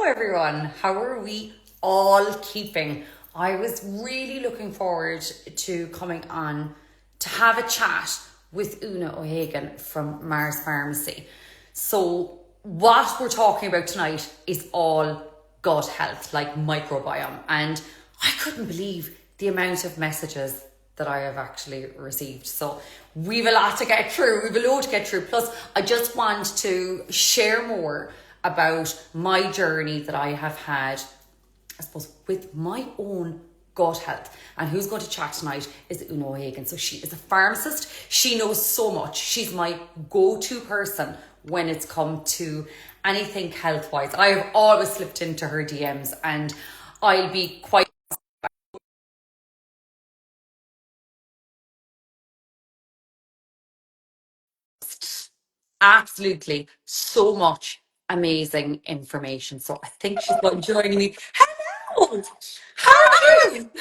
everyone. How are we all keeping? I was really looking forward to coming on to have a chat with Oonagh O'Hagan from Meaghers Pharmacy. So, what we're talking about tonight is all gut health, like microbiome. And I couldn't believe the amount of messages that I have actually received. So we've a lot to get through. We've a load to get through. Plus, I just want to share more about my journey that I have had, I suppose, with my own gut health. And who's going to chat tonight is Oonagh O'Hagan. So she is a pharmacist. She knows so much. She's my go-to person when it's come to anything health-wise. I have always slipped into her DMs, and I'll be quite absolutely so much amazing information. So I think she's going to join me. Hello! How are you?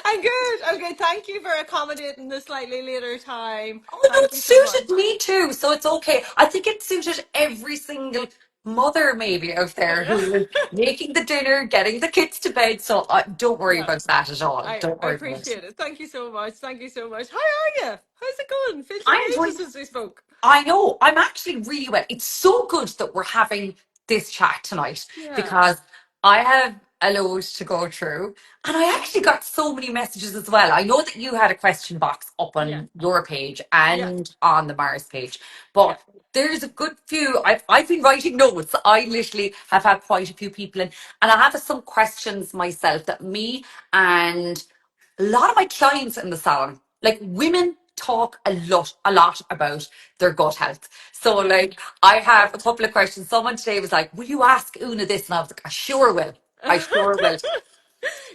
I'm good. I'm good. Thank you for accommodating the slightly later time. Oh no, it Thank you so much. suited me too, so it's okay. I think it suited every single mother maybe out there who is making the dinner, getting the kids to bed. So don't worry Yeah, about that at all. I, Don't I worry about it. appreciate it. Thank you so much. Thank you so much. How are you? How's it going? Feels like I'm ages doing since we spoke. I know. I'm actually really well. It's so good that we're having this chat tonight Yeah. because I have a load to go through. And I Yeah. actually got so many messages as well. I know that you had a question box up Yeah. on your page Yeah. and on the Mars page, Yeah. but there's a good few. I've been writing notes. I literally have had quite a few people in, and I have some questions myself that me and a lot of my clients in the salon, like women talk a lot about their gut health. So Yeah. like I have a couple of questions. Someone today was like, will you ask Oonagh this? And I was like, I sure will. I sure will.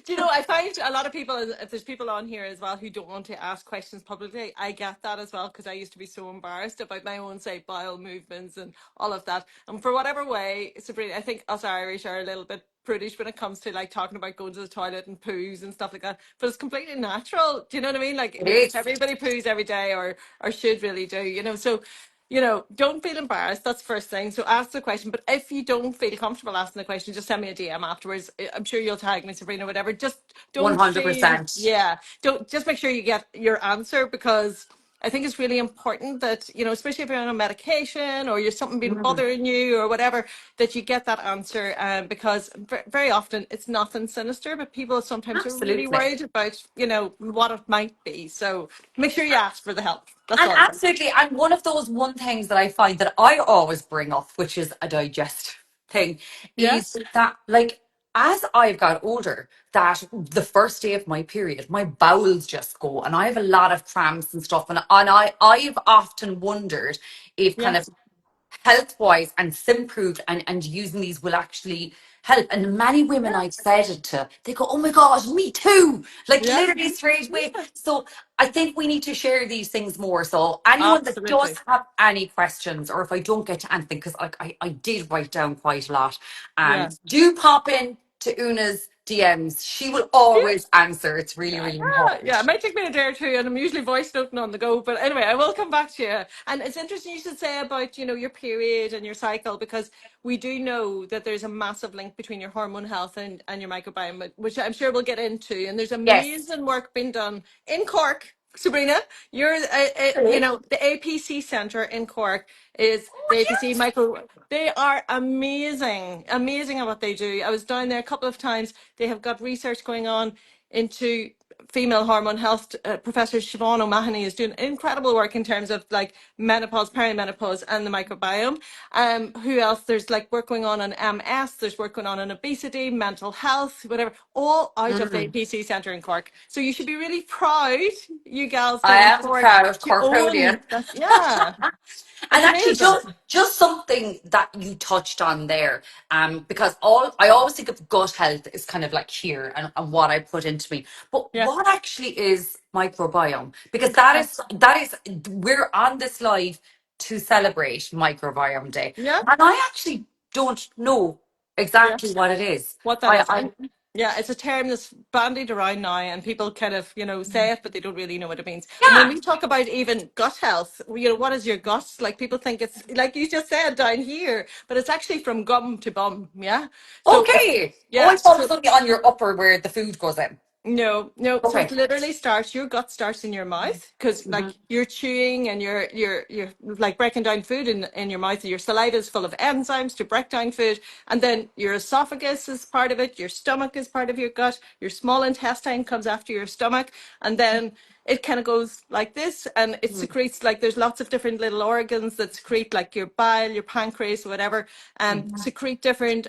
Do you know, I find a lot of people, if there's people on here as well who don't want to ask questions publicly, I get that as well because I used to be so embarrassed about my own, say, bowel movements and all of that. And for whatever way, Sabrina, I think us Irish are a little bit prudish when it comes to like talking about going to the toilet and poos and stuff like that. But it's completely natural. Do you know what I mean? Like It is. everybody poos every day or should really do, you know. So don't feel embarrassed. That's the first thing. So ask the question. But if you don't feel comfortable asking the question, just send me a DM afterwards. I'm sure you'll tag me, Sabrina, whatever. Just don't feel, 100%. yeah, don't just make sure you get your answer because I think it's really important that, especially if you're on a medication or you're something been Mm, bothering you or whatever, that you get that answer. Because very often it's nothing sinister, but people sometimes are really absolutely. worried about, what it might be. So make sure you ask for the help. That's And all I'm saying. absolutely, and one of those one things that I find that I always bring up, which is a digest thing, Yeah. is that like as I've got older, that the first day of my period, my bowels just go, and I have a lot of cramps and stuff, and I've often wondered if kind Yeah. of health wise and Symprove and using these will actually help. And many women Yeah. I've said it to, they go, oh my God, me too. Like Yeah. literally straight away. Yeah. So I think we need to share these things more. So anyone that does Absolutely. have any questions, or if I don't get to anything, because I did write down quite a lot, Yeah. do pop in to Una's DMs. She will Yeah. always answer. It's really, Yeah, really yeah, it important. might take me a day or two, and I'm usually voice noting on the go. But anyway, I will come back to you. And it's interesting you should say about your period and your cycle because we do know that there's a massive link between your hormone health and your microbiome, which I'm sure we'll get into. And there's Yes. amazing work being done in Cork. Sabrina, you're Okay. the APC Centre in Cork is Oh, the APC yes. micro. They are amazing, amazing at what they do. I was down there a couple of times. They have got research going on into female hormone health. Professor Siobhan O'Mahony is doing incredible work in terms of like menopause, perimenopause, and the microbiome. Who else? There's like work going on MS. There's work going on obesity, mental health, whatever. All out of the Mm. APC Centre in Cork. So you should be really proud, you gals I down in am Cork, proud of to own Corkodian. that. Yeah, And it's actually, amazing. just something that you touched on there, because all I always think of gut health is kind of like here and what I put into me. But Yeah, what actually is microbiome? Because that is we're on this live to celebrate Microbiome Day, yeah, and I actually don't know yeah. exactly what it is. What that I is. I Yeah, it's a term that's bandied around now, and people kind of, say it, but they don't really know what it means. And when Yeah. we talk about even gut health, what is your gut? Like people think it's like you just said down here, but it's actually from gum to bum. Yeah. So it's, Okay. Oh, I yeah. thought it So was only on your upper where the food goes in. no, no. So it Okay. literally starts. Your gut starts in your mouth because, like, Hmm. you're chewing and you're like breaking down food in your mouth. Your saliva is full of enzymes to break down food, and then your esophagus is part of it. Your stomach is part of your gut. Your small intestine comes after your stomach, and then it kind of goes like this, and it secretes like there's lots of different little organs that secrete like your bile, your pancreas, whatever, secrete different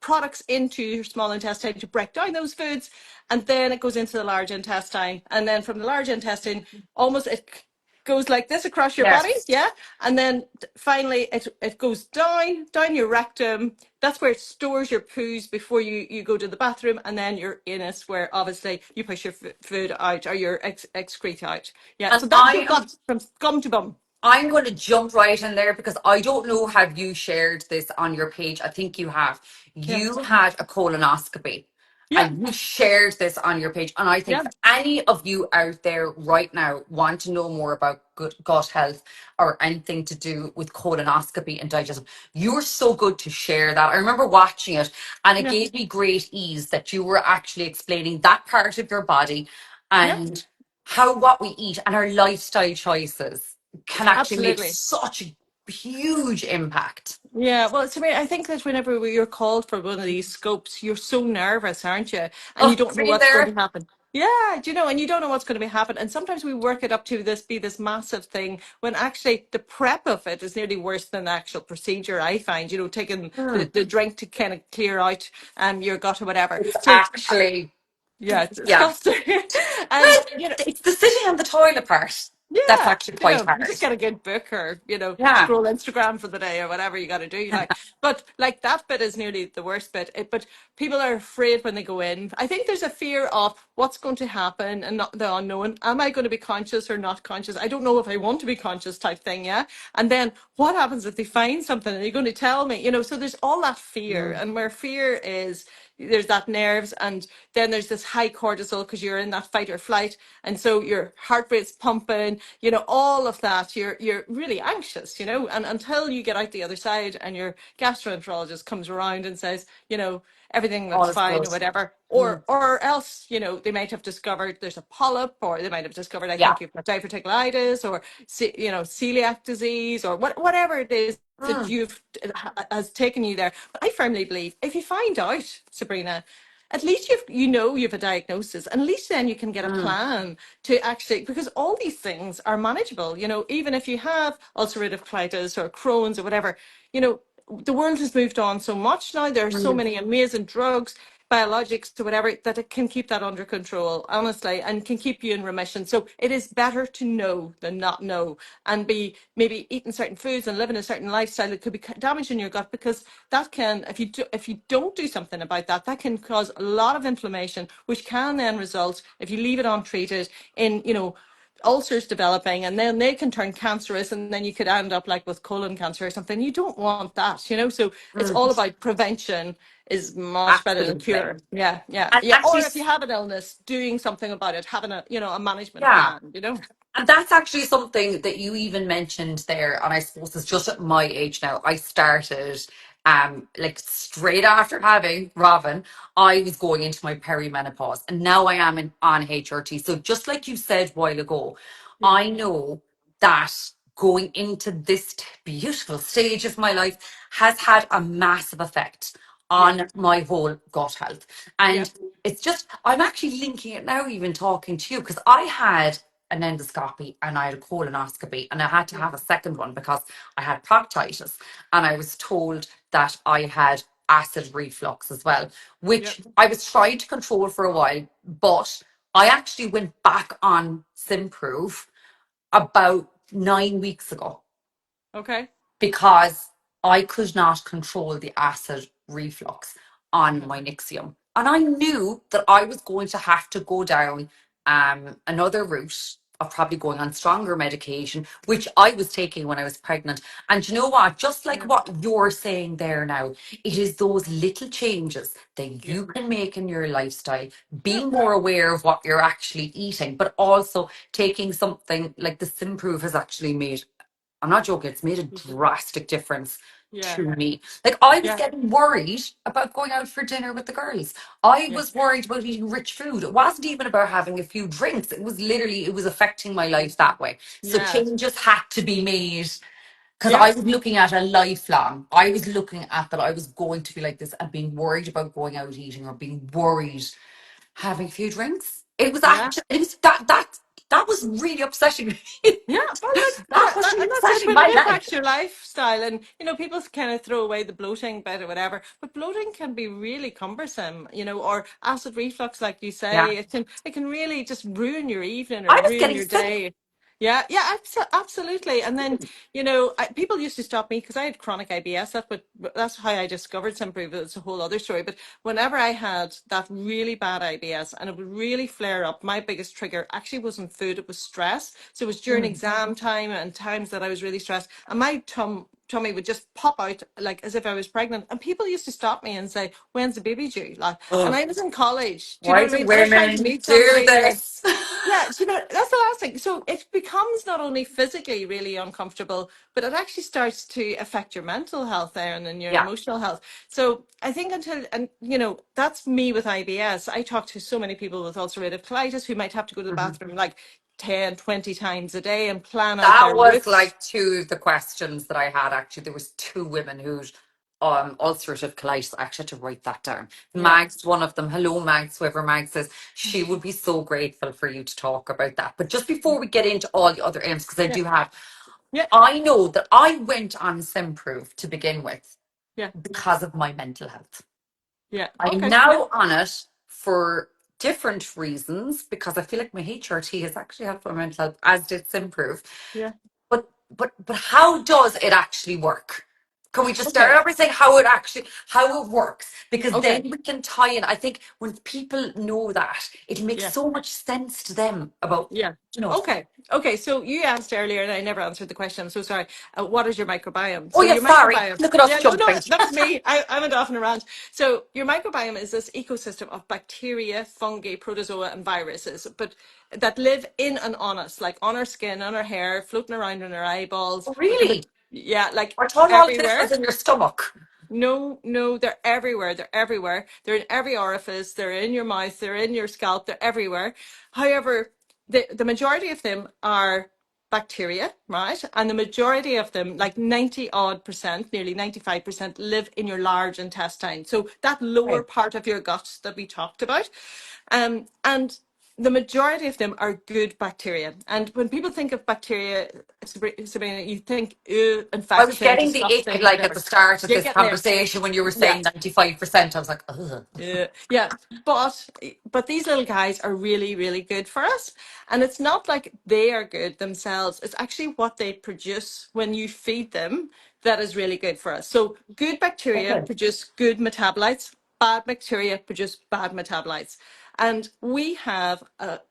products into your small intestine to break down those foods, and then it goes into the large intestine, and then from the large intestine, almost it goes like this across your body, Yes. yeah, and then finally it goes down your rectum. That's where it stores your poos before you go to the bathroom, and then your anus, where obviously you push your food out or your excrete out. Yeah, And so that's your gut from gum to bum. I'm going to jump right in there because I don't know, have you shared this on your page? I think you have. Yeah, You had a colonoscopy yeah, and you shared this on your page. And I think yeah, for any of you out there right now want to know more about good gut health or anything to do with colonoscopy and digestion, you're so good to share that. I remember watching it and it yeah, gave me great ease that you were actually explaining that part of your body yeah. and how what we eat and our lifestyle choices can actually make Absolutely. such a huge impact. Yeah, well, to me, I think that whenever you're called for one of these scopes, you're so nervous, aren't you? And you Oh, don't know been what's going there. to happen. Yeah, do you know? And you don't know what's going to be happen. And sometimes we work it up to be this massive thing when actually the prep of it is nearly worse than the actual procedure. I find, taking Hmm. the drink to kind of clear out your gut or whatever. It's So actually, yeah, it's yeah. disgusting. Well, And it's the sitting on the toilet part that's yeah, actually quite you hard. just get a good book or, Yeah. scroll Instagram for the day or whatever you got to do. But like that bit is nearly the worst bit. But people are afraid when they go in. I think there's a fear of what's going to happen and not the unknown. Am I going to be conscious or not conscious? I don't know if I want to be conscious type thing. Yeah. And then what happens if they find something and you're going to tell me, so there's all that fear, Mm. and where fear is, there's that nerves, and then there's this high cortisol because you're in that fight or flight, and so your heart rate's pumping, all of that. You're really anxious, and until you get out the other side and your gastroenterologist comes around and says, everything All that's is fine good. or whatever, Mm. or else, they might have discovered there's a polyp, or they might have discovered, I Yeah. think you've got diverticulitis, or celiac disease, or whatever it is that Mm. has taken you there. But I firmly believe if you find out, Sabrina, at least you've a diagnosis, and at least then you can get a Mm. plan to actually, because all these things are manageable. Even if you have ulcerative colitis or Crohn's or whatever, you know the world has moved on so much now. There are so Mm. many amazing drugs, biologics or whatever, that it can keep that under control, honestly, and can keep you in remission. So it is better to know than not know, and be maybe eating certain foods and living a certain lifestyle that could be damaging your gut, because that can, if you don't do something about that, that can cause a lot of inflammation, which can then result, if you leave it untreated, in ulcers developing, and then they can turn cancerous, and then you could end up like with colon cancer or something. You don't want that, so it's Mm. all about prevention is much better than Absolutely. cure. Yeah, yeah, And yeah. Or actually, if you have an illness, doing something about it, having a management yeah. plan. And that's actually something that you even mentioned there. And I suppose it's just at my age now. I started like straight after having Robin, I was going into my perimenopause. And now I am on HRT. So just like you said a while ago, Yeah, I know that going into this beautiful stage of my life has had a massive effect yeah, on my whole gut health. yeah, And it's just, I'm actually linking it now, even talking to you, because I had an endoscopy and I had a colonoscopy and I had to yeah, have a second one because I had proctitis and I was told that I had acid reflux as well, yeah. which I was trying to control for a while, but I actually went back on Symprove about 9 weeks ago Okay, because I could not control the acid reflux on okay, my Nixium. And I knew that I was going to have to go down another route of probably going on stronger medication, which I was taking when I was pregnant. And you know what? Just like Yeah. what you're saying there now, it is those little changes that Yeah. you can make in your lifestyle, Yeah. being more aware of what you're actually eating, but also taking something like the Symprove has actually made, I'm not joking, it's made a drastic difference Yeah. to me. Like I was Yeah. getting worried about going out for dinner with the girls. I Yeah. was worried about eating rich food. It wasn't even about having a few drinks. It was literally, it was affecting my life that way. So Yeah. changes had to be made because Yeah. I was looking at a lifelong. I was looking at that I was going to be like this and being worried about going out eating or being worried having a few drinks. It was Yeah. actually, it was that was really upsetting me. Yeah, well, look, That was really and that's it. upsetting When it my life. impacts your lifestyle, and people kind of throw away the bloating bit or whatever, but bloating can be really cumbersome, or acid reflux, like you Yeah. say. It can really just ruin your evening or I was ruin getting your sick. day. Yeah, yeah, absolutely. And then, people used to stop me because I had chronic IBS. That's how I discovered Symprove. It's a whole other story. But whenever I had that really bad IBS and it would really flare up, my biggest trigger actually wasn't food, it was stress. So it was during Mm. exam time and times that I was really stressed, and my tummy would just pop out like as if I was pregnant. And people used to stop me and say, "When's the baby due?" Like, and Ugh. I was in college. Do you know Why what I do mean? I was trying to women meet do somebody, and this? yeah, that's the last thing. So it becomes not only physically really uncomfortable, but it actually starts to affect your mental health there and then your Yeah. emotional health. So I think and that's me with IBS. I talk to so many people with ulcerative colitis who might have to go to the Mhm. bathroom like 10, 20 times a day and plan out That their was routes. like two of the questions that I had actually. There was two women who'd ulcerative colitis. I actually had to write that down. Yeah, Mags, one of them. Hello, Mags, whoever Mags is. She would be so grateful for you to talk about that. But just before we get into all the other aims, because I yeah, do have, yeah, I know that I went on Simprove to begin with yeah, because of my mental health. yeah. I'm Okay, yeah, now on it for different reasons because I feel like my HRT has actually helped my mental health, as did Simprove. yeah. But how does it actually work? Can we just start Okay, out by saying how it works? Because then okay, we can tie in. I think when people know that, it makes yeah. so much sense to them about, Yeah. you know. Okay. Okay. So you asked earlier, and I never answered the question. I'm so sorry. What is your microbiome? Oh So yeah, your sorry. microbiome. Look at us Yeah. No. No. jumping. That was me. I went off on a rant. So your microbiome is this ecosystem of bacteria, fungi, protozoa, and viruses, but that live in and on us, like on our skin, on our hair, floating around in our eyeballs. Oh, We can put, really? yeah, like I thought all of this everywhere. was in your stomach. No, no, they're everywhere. They're everywhere. They're in every orifice. They're in your mouth. They're in your scalp. They're everywhere. However, the majority of them are bacteria, right? And the majority of them, like 90 odd percent, nearly 95%, live in your large intestine. So that lower Okay. part of your gut that we talked about. And the majority of them are good bacteria. And when people think of bacteria, Sabrina, you think I was infection, getting the ick disgusting, like at whatever. the start of You're this getting there. conversation when you were Yeah. saying 95%. I was like, ugh. Yeah, yeah, but these little guys are really, really good for us, and it's not like they are good themselves. It's actually what they produce when you feed them that is really good for us. So good bacteria Okay. produce good metabolites. Bad bacteria produce bad metabolites. And we have,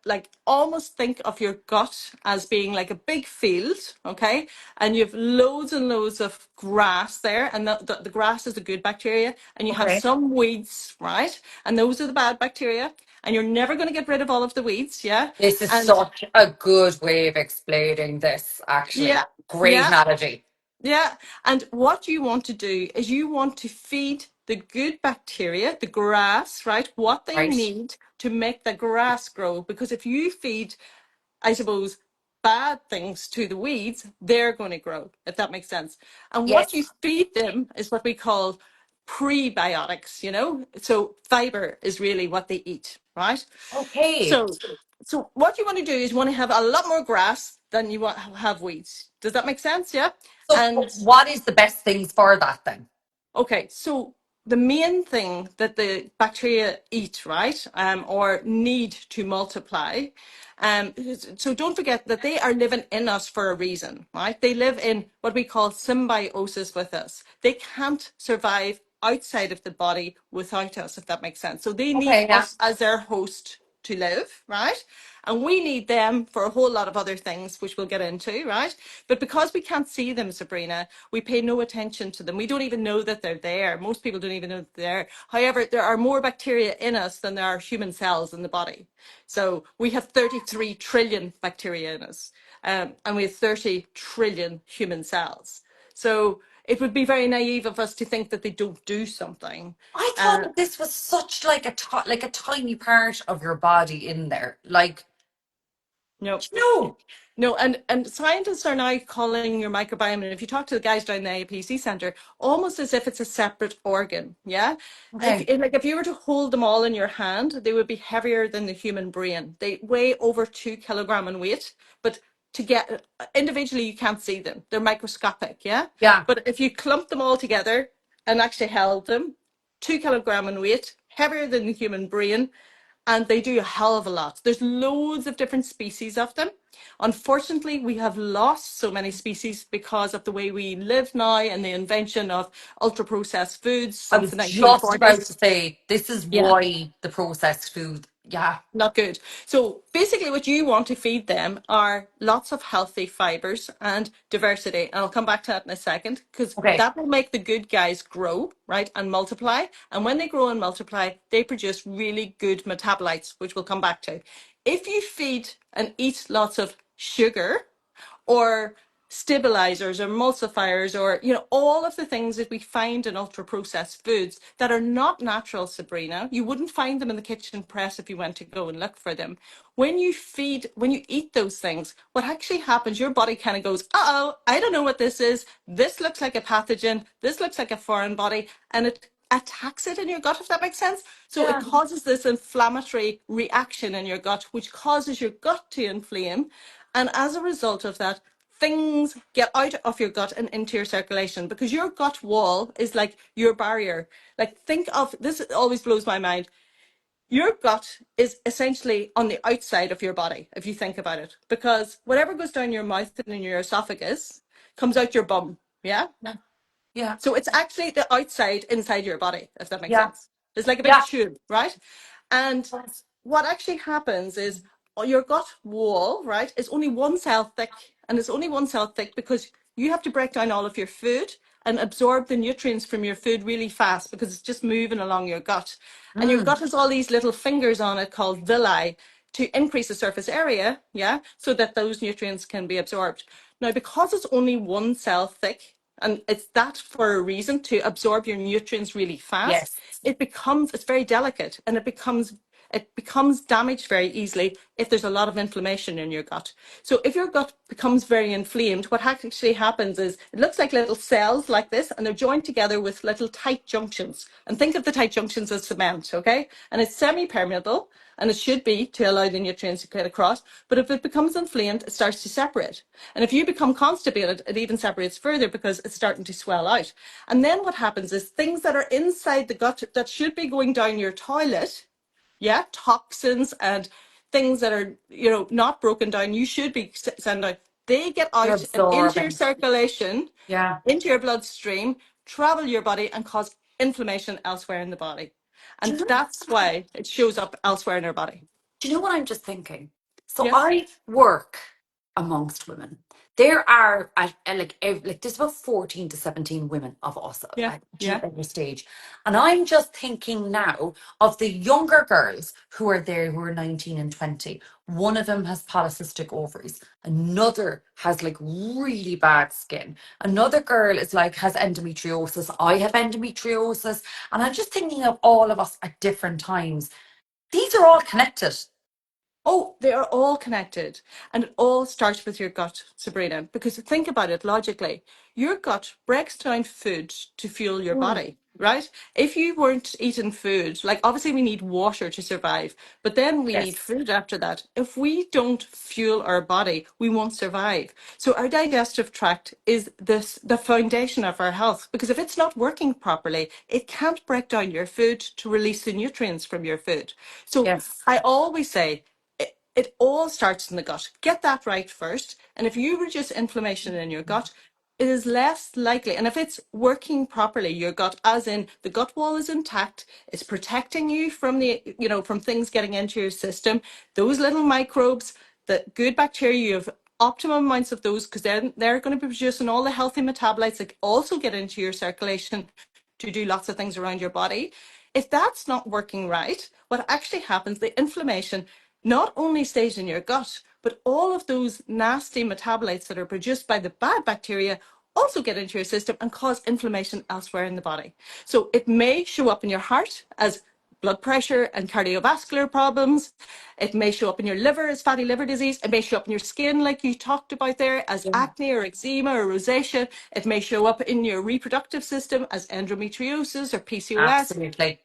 like, almost think of your gut as being like a big field, okay? And you have loads and loads of grass there, and the grass is the good bacteria, and you have Okay. some weeds, right? And those are the bad bacteria, and you're never going to get rid of all of the weeds, yeah? This is And such a good way of explaining this, yeah, actually. Great yeah. analogy. Yeah, and what you want to do is you want to feed the good bacteria, the grass, right, what they Right? need to make the grass grow. Because if you feed, I suppose, bad things to the weeds, they're going to grow, if that makes sense. And what you Yes. feed them is what we call prebiotics, So fiber is really what they eat, right? Okay. So what you want to do is you want to have a lot more grass than you want have weeds. Does that make sense? Yeah. So, And what is the best things for that then? okay, so the main thing that the bacteria eat, right, or need to multiply, so don't forget that they are living in us for a reason, right? They live in what we call symbiosis with us. They can't survive outside of the body without us, if that makes sense. So they need Okay, yeah. us as their host to live, right? And we need them for a whole lot of other things, which we'll get into, right? But because we can't see them, Sabrina, we pay no attention to them. We don't even know that they're there. Most people don't even know that they're there. However, there are more bacteria in us than there are human cells in the body. So we have 33 trillion bacteria in us, and we have 30 trillion human cells. So it would be very naive of us to think that they don't do something. I thought Uh, that this was such like like a tiny part of your body in there. Like, no. no. No, and scientists are now calling your microbiome, and if you talk to the guys down in the APC Centre, almost as if it's a separate organ. Yeah, Okay. if you were to hold them all in your hand, they would be heavier than the human brain. They weigh over 2 kilogram in weight, but to get individually, you can't see them. They're microscopic. Yeah, Yeah. but if you clump them all together and actually held them, 2 kilogram in weight, heavier than the human brain, and they do a hell of a lot. There's loads of different species of them. Unfortunately, we have lost so many species because of the way we live now and the invention of ultra processed foods I since was the just about 1940s. to say this is Yeah. why the processed food. Yeah. Not good. So basically what you want to feed them are lots of healthy fibers and diversity. And I'll come back to that in a second because Okay. that will make the good guys grow, right, and multiply. And when they grow and multiply, they produce really good metabolites, which we'll come back to. If you feed and eat lots of sugar, or stabilizers or emulsifiers or all of the things that we find in ultra processed foods that are not natural, Sabrina. You wouldn't find them in the kitchen press if you went to go and look for them. When you eat those things, what actually happens, your body kind of goes, uh-oh, I don't know what this is. This looks like a pathogen. This looks like a foreign body. And it attacks it in your gut, if that makes sense. So it Yeah. causes this inflammatory reaction in your gut, which causes your gut to inflame. And as a result of that, things get out of your gut and into your circulation because your gut wall is like your barrier. Like, think of this, always blows my mind. Your gut is essentially on the outside of your body, if you think about it, because whatever goes down your mouth and in your esophagus comes out your bum. Yeah. Yeah. Yeah. So it's actually the outside inside your body, if that makes Yeah. sense. It's like a big Yeah. tube, right? And what actually happens is your gut wall, right, is only one cell thick. And it's only one cell thick because you have to break down all of your food and absorb the nutrients from your food really fast because it's just moving along your gut. And your Mm. gut has all these little fingers on it called villi to increase the surface area, yeah, so that those nutrients can be absorbed. Now, because it's only one cell thick, and it's that for a reason to absorb your nutrients really fast, Yes. it's very delicate and it becomes damaged very easily if there's a lot of inflammation in your gut. So if your gut becomes very inflamed, what actually happens is it looks like little cells like this, and they're joined together with little tight junctions. And think of the tight junctions as cement, okay? And it's semi-permeable, and it should be to allow the nutrients to get across. But if it becomes inflamed, it starts to separate. And if you become constipated, it even separates further because it's starting to swell out. And then what happens is things that are inside the gut that should be going down your toilet, yeah, toxins and things that are not broken down, you should be sending out, they get You're out and into your absorbing. circulation, Yeah. into your bloodstream, travel your body and cause inflammation elsewhere in the body. Do you And know? that's why it shows up elsewhere in our body. Do you know what I'm just thinking? So Yes. I work amongst women. There are like there's about 14 to 17 women of us Yeah. at Yeah. every stage. And I'm just thinking now of the younger girls who are there who are 19 and 20. One of them has polycystic ovaries. Another has like really bad skin. Another girl is like has endometriosis. I have endometriosis. And I'm just thinking of all of us at different times. These are all connected. Oh, they are all connected. And it all starts with your gut, Sabrina, because think about it logically. Your gut breaks down food to fuel your Mm. body, right? If you weren't eating food, like obviously we need water to survive, but then we need Yes. food after that. If we don't fuel our body, we won't survive. So our digestive tract is the foundation of our health, because if it's not working properly, it can't break down your food to release the nutrients from your food. So Yes. I always say, it all starts in the gut. Get that right first. And if you reduce inflammation in your gut, it is less likely. And if it's working properly, your gut, as in the gut wall is intact, it's protecting you from from things getting into your system. Those little microbes, the good bacteria, you have optimum amounts of those, because then they're going to be producing all the healthy metabolites that also get into your circulation to do lots of things around your body. If that's not working right, what actually happens, the inflammation not only stays in your gut, but all of those nasty metabolites that are produced by the bad bacteria also get into your system and cause inflammation elsewhere in the body. So it may show up in your heart as blood pressure and cardiovascular problems. It may show up in your liver as fatty liver disease. It may show up in your skin, like you talked about there, as Yeah. acne or eczema or rosacea. It may show up in your reproductive system as endometriosis or PCOS. Absolutely.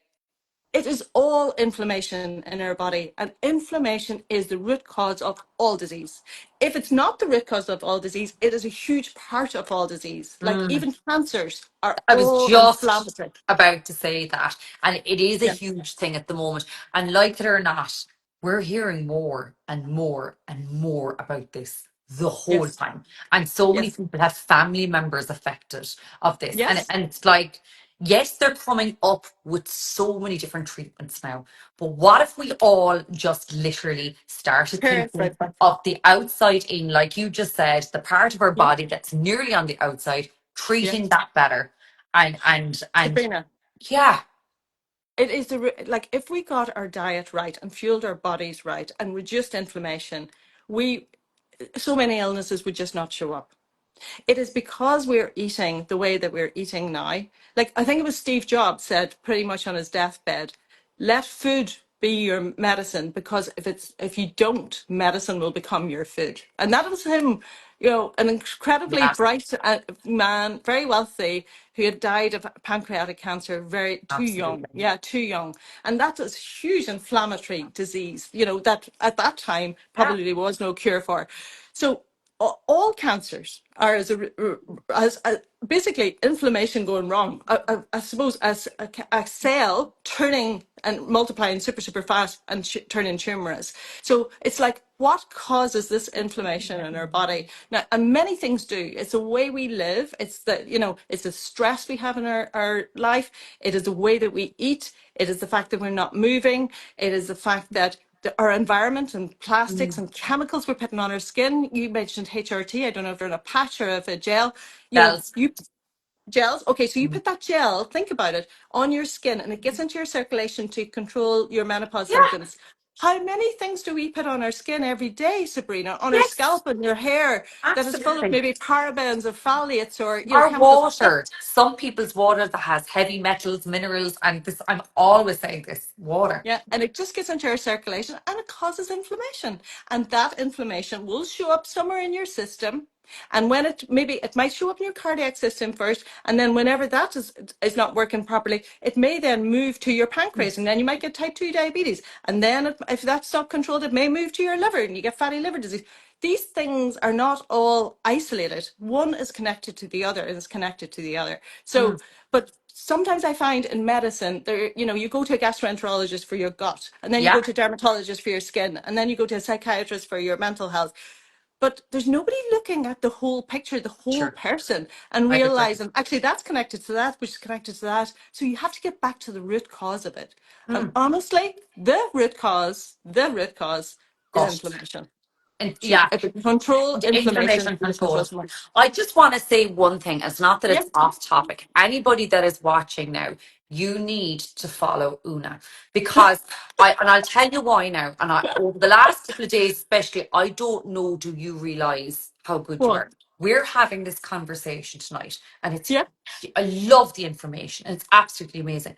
It is all inflammation in our body, and inflammation is the root cause of all disease. If it's not the root cause of all disease, it is a huge part of all disease. Like Mm. even cancers are I was all just inflammatory. about to say that. And it is a Yeah. huge thing at the moment. And like it or not, we're hearing more and more and more about this the whole Yes. time. And so many Yes. people have family members affected of this. Yes. And it's like, yes, they're coming up with so many different treatments now. But what if we all just literally started Parents, thinking right? of the outside in, like you just said, the part of our Yeah. body that's nearly on the outside, Yeah. treating that better and Sabrina, yeah. it is like if we got our diet right and fueled our bodies right and reduced inflammation, we so many illnesses would just not show up. It is because we're eating the way that we're eating now. Like I think it was Steve Jobs said pretty much on his deathbed, let food be your medicine, because if you don't, medicine will become your food. And that was him, an incredibly Yeah, bright man, very wealthy, who had died of pancreatic cancer very too young. absolutely. Yeah, too young. And that is huge inflammatory disease, that at that time Yeah. probably there was no cure for. So all cancers are as basically inflammation going wrong. I suppose as a cell turning and multiplying super fast and turning tumorous. So it's like, what causes this inflammation in our body now? And many things do. It's the way we live. It's it's the stress we have in our life. It is the way that we eat. It is the fact that we're not moving. It is the fact that our environment and plastics Mm. and chemicals we're putting on our skin. You mentioned HRT. I don't know if they're in a patch or if a gel. Bells. You gels. Okay, so you Mm. put that gel, think about it, on your skin and it gets into your circulation to control your menopause Yeah. symptoms. How many things do we put on our skin every day, Sabrina, on our Yes, scalp and your hair that is full of absolutely. maybe parabens or phthalates or Our chemicals? water, some people's water that has heavy metals, minerals, and this, I'm always saying this water. Yeah, and it just gets into your circulation and it causes inflammation. And that inflammation will show up somewhere in your system. And when it might show up in your cardiac system first, and then whenever that is not working properly, it may then move to your pancreas, and then you might get type 2 diabetes. And then if that's not controlled, it may move to your liver and you get fatty liver disease. These things are not all isolated. One is connected to the other, and is connected to the other. Mm. So, but sometimes I find in medicine, you go to a gastroenterologist for your gut, and then you Yeah, go to a dermatologist for your skin, and then you go to a psychiatrist for your mental health. But there's nobody looking at the whole picture, the whole sure. person, and I agree. realizing actually that's connected to that, which is connected to that. So you have to get back to the root cause of it. And Mm. honestly, the root cause is Gosh. inflammation. And So yeah, if we control the inflammation, information we control control. so much. I just want to say one thing. It's not that Yeah, it's off topic. Anybody that is watching now, you need to follow Una because and I'll tell you why now. And over the last couple of days, especially, I don't know, do you realize how good go you on. are? We're having this conversation tonight, and Yeah, I love the information, and it's absolutely amazing.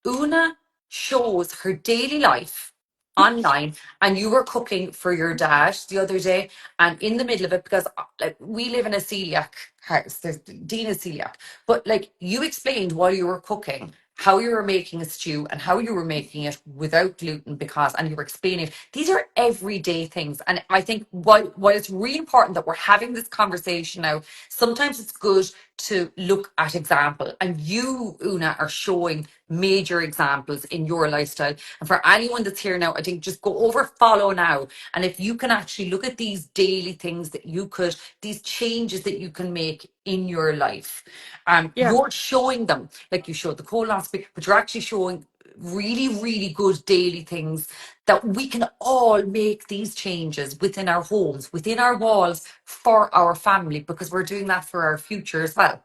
Una shows her daily life online, and you were cooking for your dad the other day, and in the middle of it, because like, we live in a celiac house, there's Dean is celiac, but like you explained while you were cooking how you were making a stew and how you were making it without gluten, because and you were explaining these are everyday things. And I think what it's really important that we're having this conversation now. Sometimes it's good to look at example, and you, Una, are showing major examples in your lifestyle. And for anyone that's here now, I think just go over follow now. And if you can actually look at these daily things that you could, these changes that you can make in your life, Yeah. you're showing them, like you showed the colonoscopy, but you're actually showing really, really good daily things that we can all make these changes within our homes, within our walls for our family, because we're doing that for our future as well.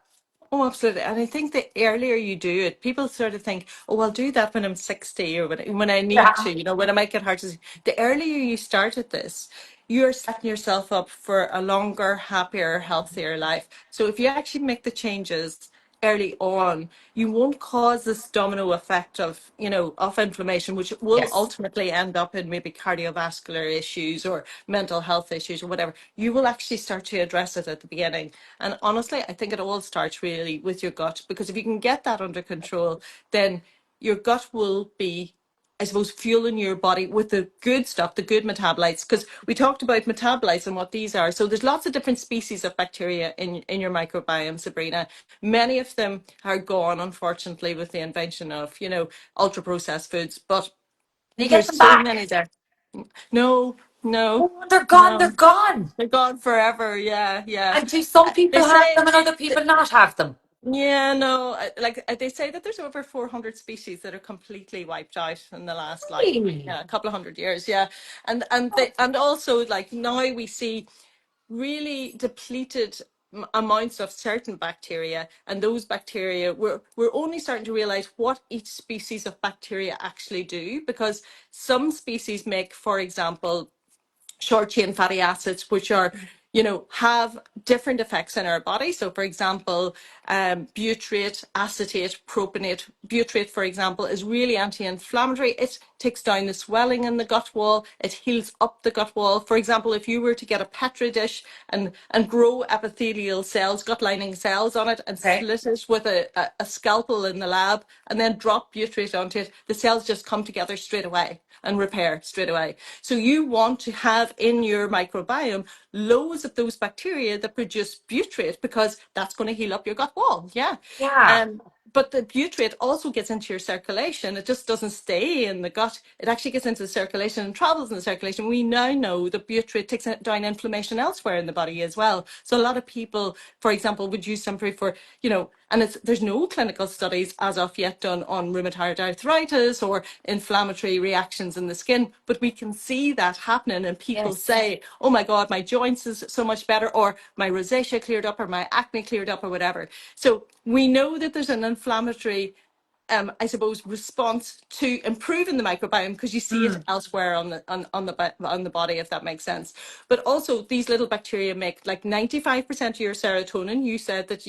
Oh, absolutely. And I think the earlier you do it, people sort of think, oh, I'll do that when I'm 60 or when I need Yeah. to, when I might get heart disease. The earlier you start at this, you're setting yourself up for a longer, happier, healthier life. So if you actually make the changes early on, you won't cause this domino effect of, of inflammation, which will Yes. ultimately end up in maybe cardiovascular issues or mental health issues or whatever. You will actually start to address it at the beginning. And honestly, I think it all starts really with your gut, because if you can get that under control, then your gut will be, I suppose, fueling your body with the good stuff, the good metabolites, because we talked about metabolites and what these are. So there's lots of different species of bacteria in your microbiome, Sabrina. Many of them are gone, unfortunately, with the invention of, ultra processed foods, but Can you get there's them so back? many there. No, no, Oh, they're gone. They're no. gone. They're gone forever. Yeah, yeah. And do some They people have say them and other people not have them? yeah, no, they say that there's over 400 species that are completely wiped out in the last Really? a couple of 100 years, yeah. And also like now we see really depleted amounts of certain bacteria, and those bacteria we're only starting to realize what each species of bacteria actually do, because some species make, for example, short chain fatty acids, which are, have different effects in our body. So, for example, butyrate, acetate, propionate. Butyrate, for example, is really anti-inflammatory. It takes down the swelling in the gut wall. It heals up the gut wall. For example, if you were to get a petri dish and grow epithelial cells, gut lining cells on it, and Okay. slit it with a scalpel in the lab, and then drop butyrate onto it, the cells just come together straight away and repair straight away. So you want to have in your microbiome loads of those bacteria that produce butyrate, because that's going to heal up your gut wall. Yeah. Yeah. But the butyrate also gets into your circulation. It just doesn't stay in the gut. It actually gets into the circulation and travels in the circulation. We now know that butyrate takes down inflammation elsewhere in the body as well. So a lot of people, for example, would use Symprove for, and there's no clinical studies as of yet done on rheumatoid arthritis or inflammatory reactions in the skin, but we can see that happening, and people Yes. say, oh my God, my joints is so much better, or my rosacea cleared up, or my acne cleared up, or whatever. So we know that there's an inflammatory I suppose, response to improving the microbiome, because you see it elsewhere on the body, if that makes sense. But also, these little bacteria make like 95% of your serotonin. You said that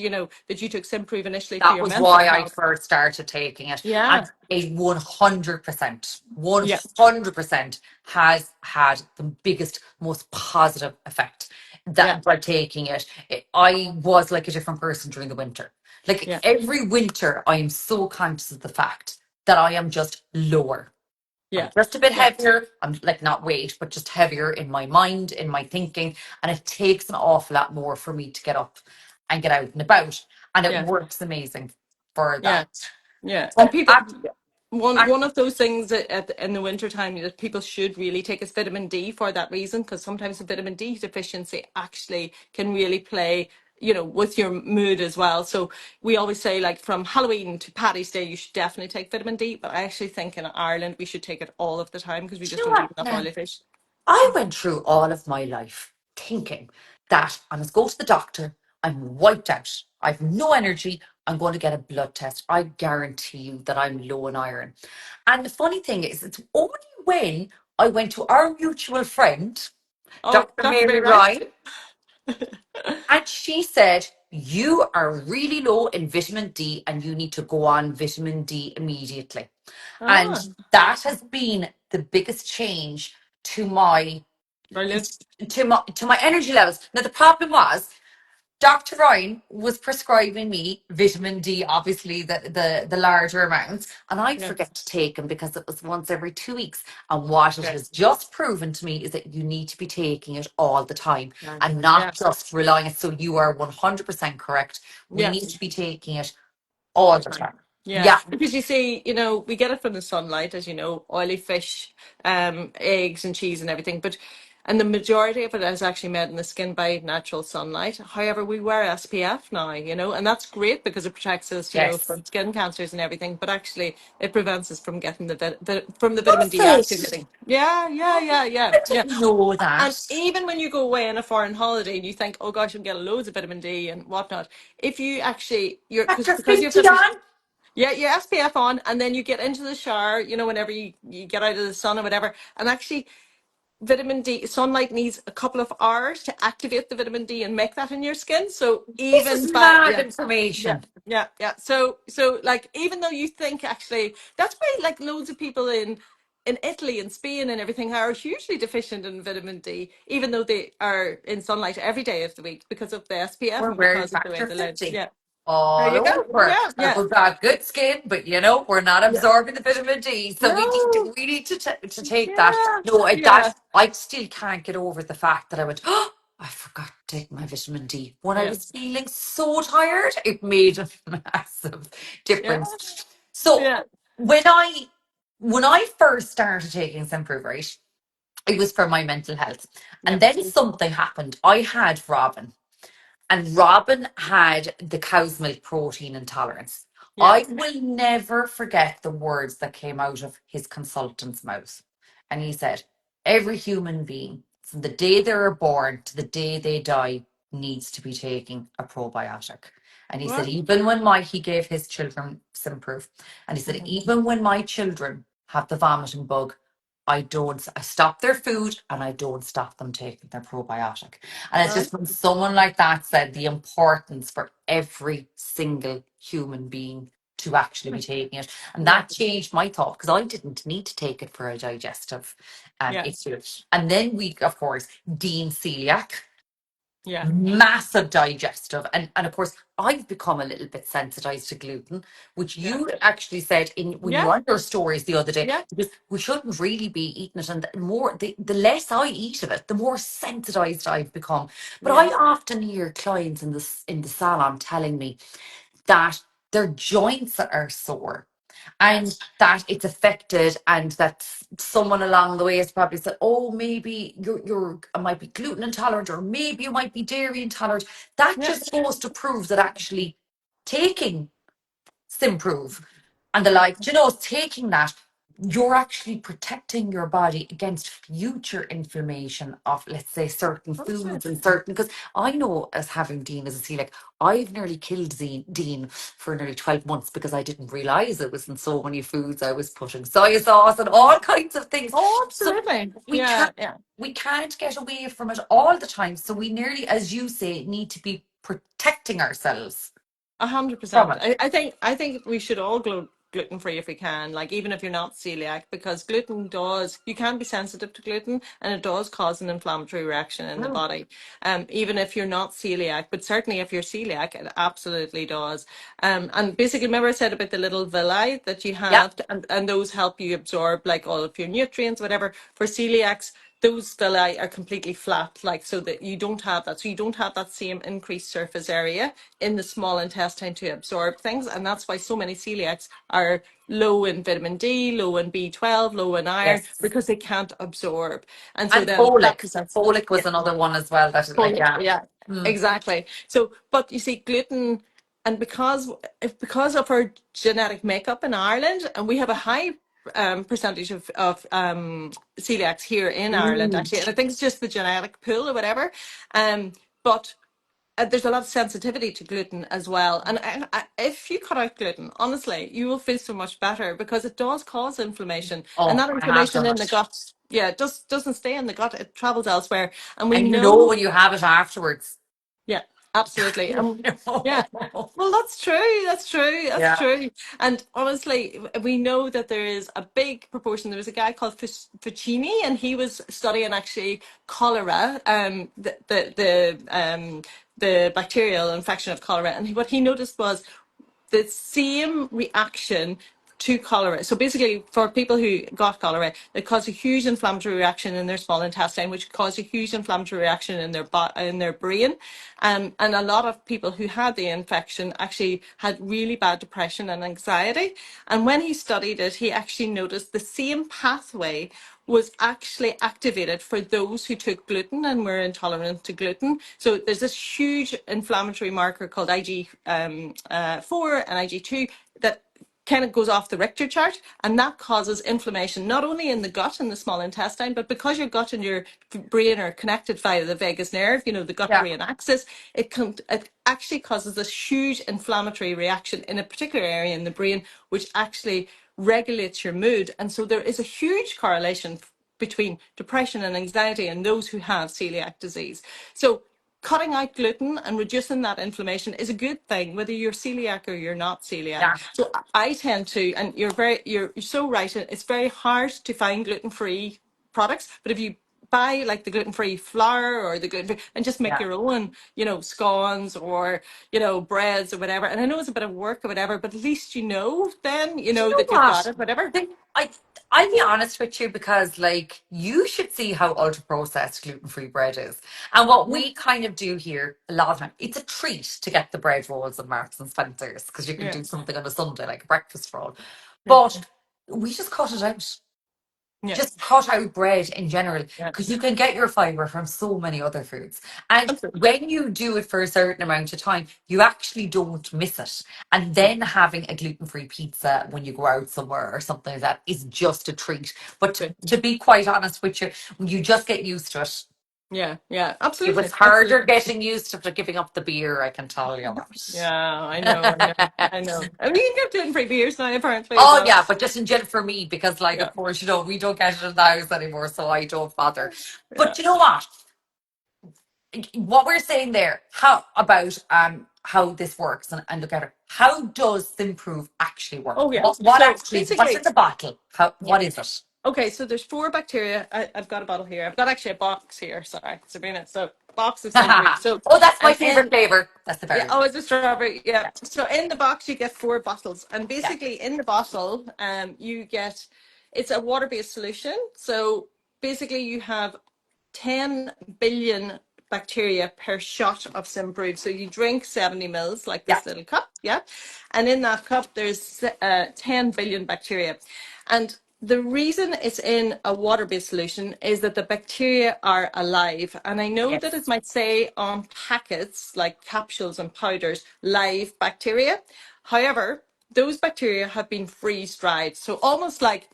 that you took Symprove initially for That your was mental why I health. first started taking it. And Yeah, it 100%, yeah, 100% has had the biggest, most positive effect yeah, that by taking it. I was like a different person during the winter. Like yeah, every winter, I am so conscious of the fact that I am just lower. I'm yeah, just a bit yeah, heavier. I'm like not weight, but just heavier in my mind, in my thinking. And it takes an awful lot more for me to get up and get out and about. And it yeah, works amazing for yeah. that. Yeah, and So people, one of those things that in the winter time that people should really take is vitamin D, for that reason, because sometimes the vitamin D deficiency actually can really play, with your mood as well. So we always say, like, from Halloween to Paddy's Day, you should definitely take vitamin D. But I actually think in Ireland we should take it all of the time, because we do just you know don't what? eat enough Now, oily fish. I went through all of my life thinking that I must go to the doctor. I'm wiped out. I've no energy. I'm going to get a blood test. I guarantee you that I'm low in iron. And the funny thing is, it's only when I went to our mutual friend, Oh, Dr. Dr. Mary Mayrice. Ryan, and she said, you are really low in vitamin D and you need to go on vitamin D immediately. And Ah, that has been the biggest change to my brilliant. to my energy levels. Now the problem was Dr. Ryan was prescribing me vitamin D, obviously the larger amounts, and I'd Yeah, forget to take them because it was once every 2 weeks. And what it yeah, has just proven to me is that you need to be taking it all the time yeah, and yeah, not just relying it. So you are 100% correct. We yeah. need to be taking it All all the the time. time. Yeah, Yeah. because you see, we get it from the sunlight, as you know, oily fish, eggs and cheese and everything, and the majority of it is actually made in the skin by natural sunlight. However, we wear SPF now, and that's great because it protects us, Yes. from skin cancers and everything, but actually it prevents us from getting from the vitamin D Does activity. it? Yeah, yeah, yeah, yeah, I yeah. didn't know And that. even when you go away on a foreign holiday and you think, oh gosh, I'm getting loads of vitamin D and whatnot, if you actually, Got your because you've 50 got the on? yeah, your SPF on, and then you get into the shower, whenever you get out of the sun or whatever. And actually, vitamin D, sunlight needs a couple of hours to activate the vitamin D and make that in your skin. So This even is by, mad yeah, yeah, information. yeah, yeah. So like, even though you think actually, that's why like loads of people in Italy and Spain and everything are hugely deficient in vitamin D, even though they are in sunlight every day of the week because of the SPF We're and wearing because of the way factor the lens. 50 Yeah. There all you go. over. Yeah, And yeah, we've got good skin, but we're not yeah. absorbing the vitamin D. So we need to, No. we need to take that. Yeah, No, yeah, I still can't get over the fact that I went, oh, I forgot to take my vitamin D. When I yeah, was feeling so tired, it made a massive yeah, difference. So yeah, when I when I first started taking Symprove, right, it was for my mental health. yeah, And then something happened. I had Robin. And Robin had the cow's milk protein intolerance. yeah. I will never forget the words that came out of his consultant's mouth. And he said, every human being, from the day they are born to the day they die, needs to be taking a probiotic. And he said, What? even he gave his children some proof. And he said, Mhm. even when my children have the vomiting bug, I stop their food and I don't stop them taking their probiotic. And it's Right? just when someone like that said the importance for every single human being to actually be taking it. And Yeah, that changed my thought because I didn't need to take it for a digestive yeah, issue. And then we, of course, Dean celiac, yeah, massive digestive. And of course, I've become a little bit sensitized to gluten, which yeah, you actually said in when you yeah, were on your stories the other day, yeah, because we shouldn't really be eating it. And the less I eat of it, the more sensitized I've become. But I yeah, often hear clients in the salon telling me that their joints are sore yeah, and that it's affected, and that someone along the way has probably said, oh, maybe you're might be gluten intolerant, or maybe you might be dairy intolerant. That yeah. just goes to prove that actually taking Symprove and the like, taking that, you're actually protecting your body against future inflammation of, let's say, certain Okay. foods and certain. Because I know, as having Dean as a celiac, I've nearly killed Dean for nearly 12 months because I didn't realize it was in so many foods. I was putting soy sauce and all kinds of things. Oh, So absolutely. we Yeah, can't yeah. we can't get away from it all the time. So we nearly, as you say, need to be protecting ourselves A hundred from percent. it. I think we should all go gluten free if we can, like even if you're not celiac, because you can be sensitive to gluten and it does cause an inflammatory reaction in the Mm. body. Even if you're not celiac, but certainly if you're celiac, it absolutely does. And basically, remember I said about the little villi that you Yeah. have, and those help you absorb like all of your nutrients, whatever. For celiacs, those villi are completely flat, like so that you don't have that. So you don't have that same increased surface area in the small intestine to absorb things. And that's why so many celiacs are low in vitamin D, low in B12, low in iron, Yes. because they can't absorb. And so And then that folic. presents, Folic yeah, was another one as well. That is like, folic, yeah. yeah, Mm. exactly. So, but you see, gluten, and because of our genetic makeup in Ireland, and we have a high percentage of celiacs here in Ireland, Mm. actually, and I think it's just the genetic pool or whatever. But there's a lot of sensitivity to gluten as well. And if you cut out gluten, honestly, you will feel so much better because it does cause inflammation. And Oh, that I have inflammation done in the it. gut, yeah, it just doesn't stay in the gut. It travels elsewhere. And we And you know know, when you have it afterwards. yeah, absolutely. Yeah. No. Well, that's true. That's true. That's Yeah. true. And honestly, we know that there is a big proportion. There was a guy called Ficini, and he was studying actually cholera, the bacterial infection of cholera, and what he noticed was the same reaction to cholera. So basically, for people who got cholera, it caused a huge inflammatory reaction in their small intestine, which caused a huge inflammatory reaction in their brain. And a lot of people who had the infection actually had really bad depression and anxiety. And when he studied it, he actually noticed the same pathway was actually activated for those who took gluten and were intolerant to gluten. So there's this huge inflammatory marker called IG4 and IG2 that kind of goes off the Richter chart, and that causes inflammation not only in the gut and the small intestine, but because your gut and your brain are connected via the vagus nerve, you know, the gut Yeah. brain axis, it actually causes this huge inflammatory reaction in a particular area in the brain, which actually regulates your mood. And so there is a huge correlation between depression and anxiety in those who have celiac disease. So cutting out gluten and reducing that inflammation is a good thing, whether you're celiac or you're not celiac. Yeah. So I tend to, and you're so right, it's very hard to find gluten-free products, but if you buy like the gluten-free flour or the gluten-free and just make Yeah. your own, you know, scones or, you know, breads or whatever. And I know it's a bit of work or whatever, but at least you know then, you Do you know, know that you've got what? it, whatever. I I'll be honest with you because like you should see how ultra processed gluten free bread is. And what Yeah, we kind of do here a lot of time, it's a treat to get the bread rolls at Marks and Spencer's because you can yeah, do something on a Sunday like a breakfast roll. yeah, But we just cut it out. yeah, Just cut out bread in general yeah. because you can get your fiber from so many other foods. And Absolutely. when you do it for a certain amount of time, you actually don't miss it. And Yeah, then having a gluten free pizza when you go out somewhere or something like that is just a treat. But good. to be quite honest with you, you just get used to it. Yeah, yeah, It was absolutely, harder absolutely. getting used to giving up the beer, I can tell you Yeah, I know, I know, that. I know. I mean, you can get gluten-free beers now, apparently, as Oh well. yeah, but just in general for me, because like Yeah, of course, you know, we don't get it in the house anymore, so I don't bother. yeah. But you know what? What we're saying there, how about how this works and look at it. How does Symprove actually work? Oh, yeah. What So actually what's in basically, the bottle? How yeah. what is it? Okay, so there's four bacteria. I've got a bottle here. I've got actually a box here. Sorry, Sabrina. So box of Symprove. So, Oh, that's my and favorite in flavor. That's the yeah, berry oh, one. it's a strawberry. Yeah. Yeah, So in the box you get four bottles, and yeah. basically in the bottle, you get it's a water-based solution. So basically you have 10 billion bacteria per shot of Symprove. So you drink 70 mils, like Yeah. this little cup, yeah? And in that cup, there's 10 billion bacteria. And the reason it's in a water-based solution is that the bacteria are alive. And I know that it Yes. might say on packets, like capsules and powders, live bacteria. However, those bacteria have been freeze-dried. So almost like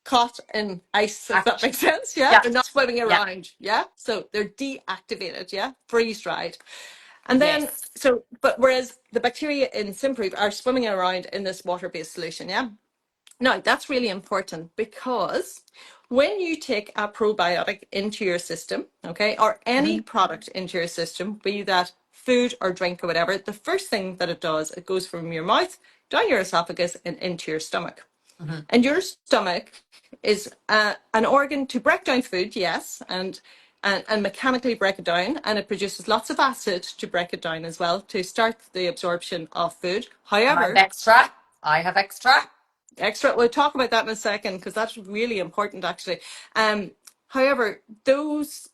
caught in ice, if that Action. makes sense. Yeah, Yeah. they're not swimming Yeah. around. Yeah, so they're deactivated. Yeah, freeze dried. And then, Yes. so, but whereas the bacteria in Symprove are swimming around in this water based solution. Yeah. Now, that's really important because when you take a probiotic into your system, okay, or any Hmm. product into your system, be that food or drink or whatever, the first thing that it does, it goes from your mouth down your esophagus and into your stomach. Hmm. And your stomach is an organ to break down food, yes, and mechanically break it down, and it produces lots of acid to break it down as well to start the absorption of food. And I've However, extra. I have extra. extra, we'll talk about that in a second because that's really important actually. um However, those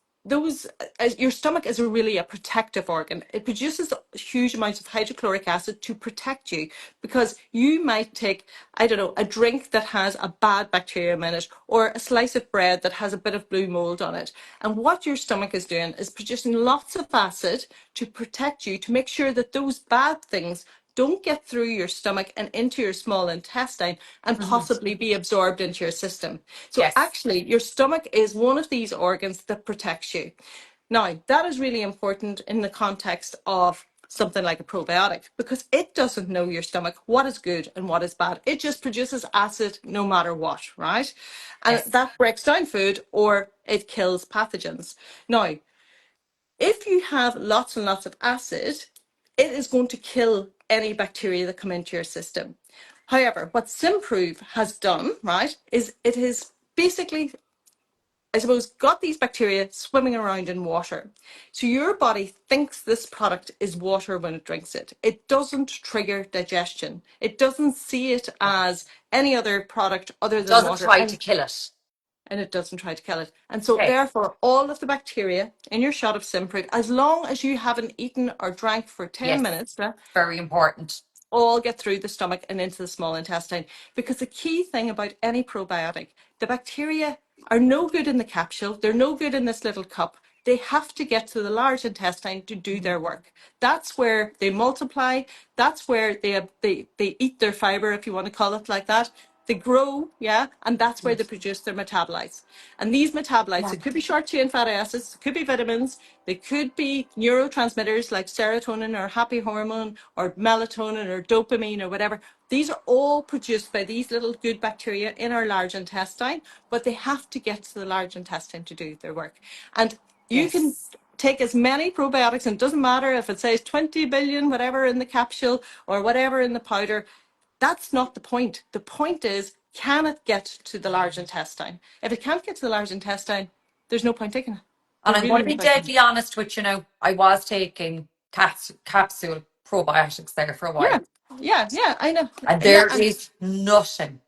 your stomach is really a protective organ. It produces huge amounts of hydrochloric acid to protect you because you might take, I don't know, a drink that has a bad bacterium in it or a slice of bread that has a bit of blue mold on it, and what your stomach is doing is producing lots of acid to protect you, to make sure that those bad things don't get through your stomach and into your small intestine and Hmm. possibly be absorbed into your system. So Yes. actually, your stomach is one of these organs that protects you. Now, that is really important in the context of something like a probiotic because it doesn't know your stomach what is good and what is bad. It just produces acid no matter what, right? And Yes. that breaks down food or it kills pathogens. Now, if you have lots and lots of acid, it is going to kill any bacteria that come into your system. However, what Symprove has done, right, is it is basically I suppose, got these bacteria swimming around in water. So your body thinks this product is water when it drinks it. It doesn't trigger digestion. It doesn't see it as any other product other than Doesn't water. try to kill it. And it doesn't try to kill it. And so Okay. therefore, all of the bacteria in your shot of Symprove, as long as you haven't eaten or drank for 10 Yes. minutes, Very important. all get through the stomach and into the small intestine. Because the key thing about any probiotic, the bacteria are no good in the capsule. They're no good in this little cup. They have to get to the large intestine to do their work. That's where they multiply. That's where they eat their fiber, if you want to call it like that. They grow, yeah, and that's where they Yes. produce their metabolites. And these metabolites, Yeah. it could be short chain fatty acids, it could be vitamins, they could be neurotransmitters like serotonin or happy hormone or melatonin or dopamine or whatever. These are all produced by these little good bacteria in our large intestine, but they have to get to the large intestine to do their work. And you can Yes. take as many probiotics, and it doesn't matter if it says 20 billion, whatever in the capsule or whatever in the powder. That's not the point. The point is, can it get to the large intestine? If it can't get to the large intestine, there's no point taking it. And There's I'm going really to no be point taking it. deadly honest with you now. I was taking capsule probiotics there for a while. Yeah, yeah, I know. And Yeah, there is nothing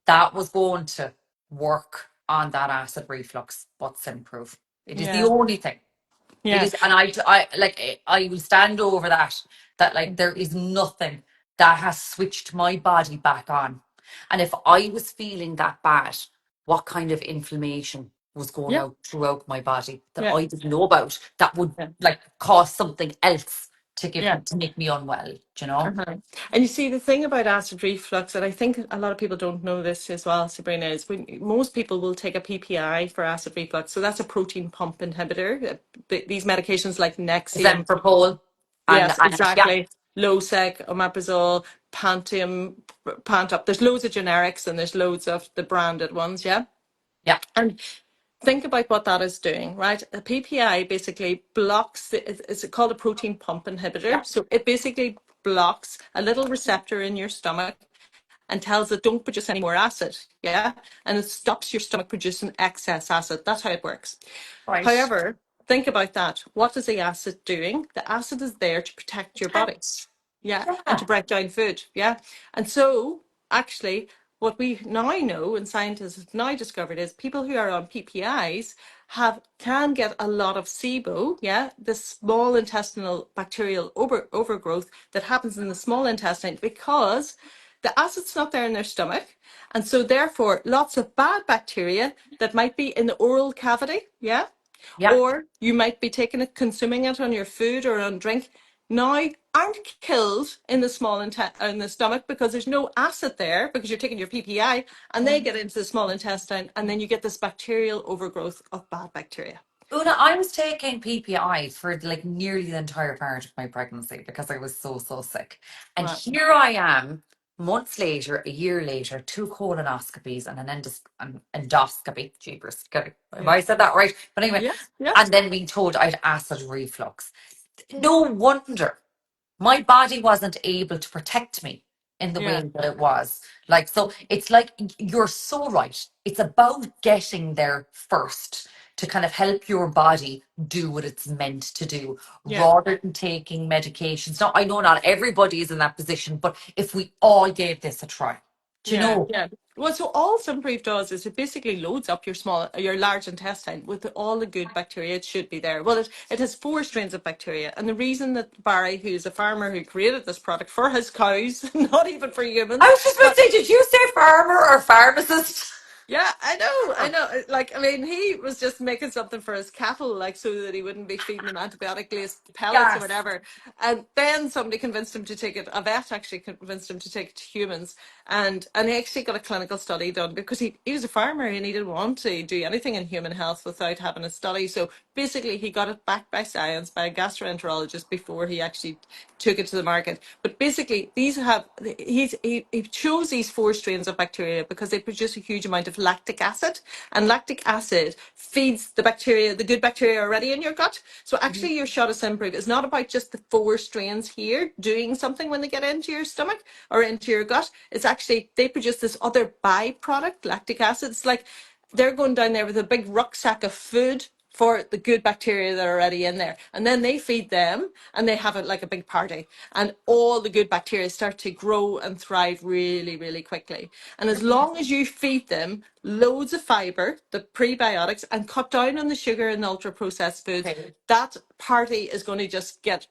that was going to work on that acid reflux but Symprove. It is the yeah, only thing. It yeah, is, and I like, I will stand over that. That like there is nothing that has switched my body back on. And if I was feeling that bad, what kind of inflammation was going yeah, out throughout my body that yeah, I didn't know about that would yeah, like cause something else to yeah. to make me unwell, you know? Uh-huh. And you see, the thing about acid reflux, and I think a lot of people don't know this as well, Sabrina, is when most people will take a PPI for acid reflux. So that's a protein pump inhibitor. These medications like Nexium, Xenpropol yes, and yeah, exactly, Losec, omeprazole, Pantium, Pantop. There's loads of generics and there's loads of the branded ones, yeah? yeah, And think about what that is doing, right? A PPI basically blocks, it's called a protein pump yeah, inhibitor. So it basically blocks a little receptor in your stomach and tells it don't produce any more acid, yeah? And it stops your stomach producing excess acid. That's how it works. right. However, think about that. What is the acid doing? The acid is there to protect your body, Protect. yeah, and Yeah. to break down food, yeah. And so actually what we now know and scientists have now discovered is people who are on PPIs can get a lot of SIBO, yeah, the small intestinal bacterial overgrowth that happens in the small intestine because the acid's not there in their stomach. And so therefore lots of bad bacteria that might be in the oral cavity, yeah, Yeah. or you might be taking it, consuming it on your food or on drink, now aren't killed in the in the stomach because there's no acid there because you're taking your PPI and they get into the small intestine and then you get this bacterial overgrowth of bad bacteria. Una, I was taking PPI for like nearly the entire part of my pregnancy because I was so sick. And Right. here I am, months later, a year later, two colonoscopies and an endoscopy. Jeepers, have Yeah. I said that right? But anyway, Yes. Yes. and then being told I had acid reflux. No wonder my body wasn't able to protect me in the way Yeah. that it was. Like, so it's like you're so right. It's about getting there first to kind of help your body do what it's meant to do Yeah. rather than taking medications. Now, I know not everybody is in that position, but if we all gave this a try, do you Yeah, know? yeah. Well, so all Sunproof does is it basically loads up your large intestine with all the good bacteria. It should be there. Well, it has four strains of bacteria, and the reason that Barry, who's a farmer who created this product for his cows, not even for I humans, was just about to but say, did you say farmer or pharmacist? yeah, I know, I know. Like, I mean, he was just making something for his cattle, like, so that he wouldn't be feeding them antibiotic-laced pellets or Yes. whatever. And then somebody convinced him to take it. A vet actually convinced him to take it to humans, and he actually got a clinical study done because he was a farmer and he didn't want to do anything in human health without having a study. So basically, he got it backed by science by a gastroenterologist before he actually took it to the market. But basically, he chose these four strains of bacteria because they produce a huge amount of lactic acid, and lactic acid feeds the bacteria, the good bacteria already in your gut. So Mhm. actually, your shot of Symprove is not about just the four strains here doing something when they get into your stomach or into your gut. It's actually they produce this other byproduct, lactic acid. It's like they're going down there with a big rucksack of food for the good bacteria that are already in there. And then they feed them and they have it like a big party. And all the good bacteria start to grow and thrive really, really quickly. And as long as you feed them loads of fiber, the prebiotics, and cut down on the sugar and ultra processed foods, Okay. that party is going to just get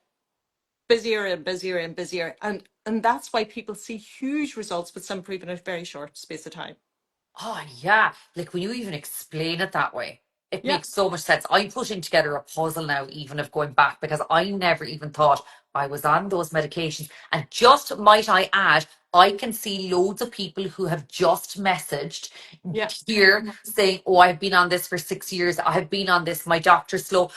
busier and busier and busier. And that's why people see huge results with Symprove in a very short space of time. Oh, yeah. Like when you even explain it that way, it Yeah. makes so much sense. I'm putting together a puzzle now, even of going back, because I never even thought I was on those medications. And just might I add, I can see loads of people who have just messaged Yeah. here saying, oh, I've been on this for 6 years. I have been on this. My doctor's slow.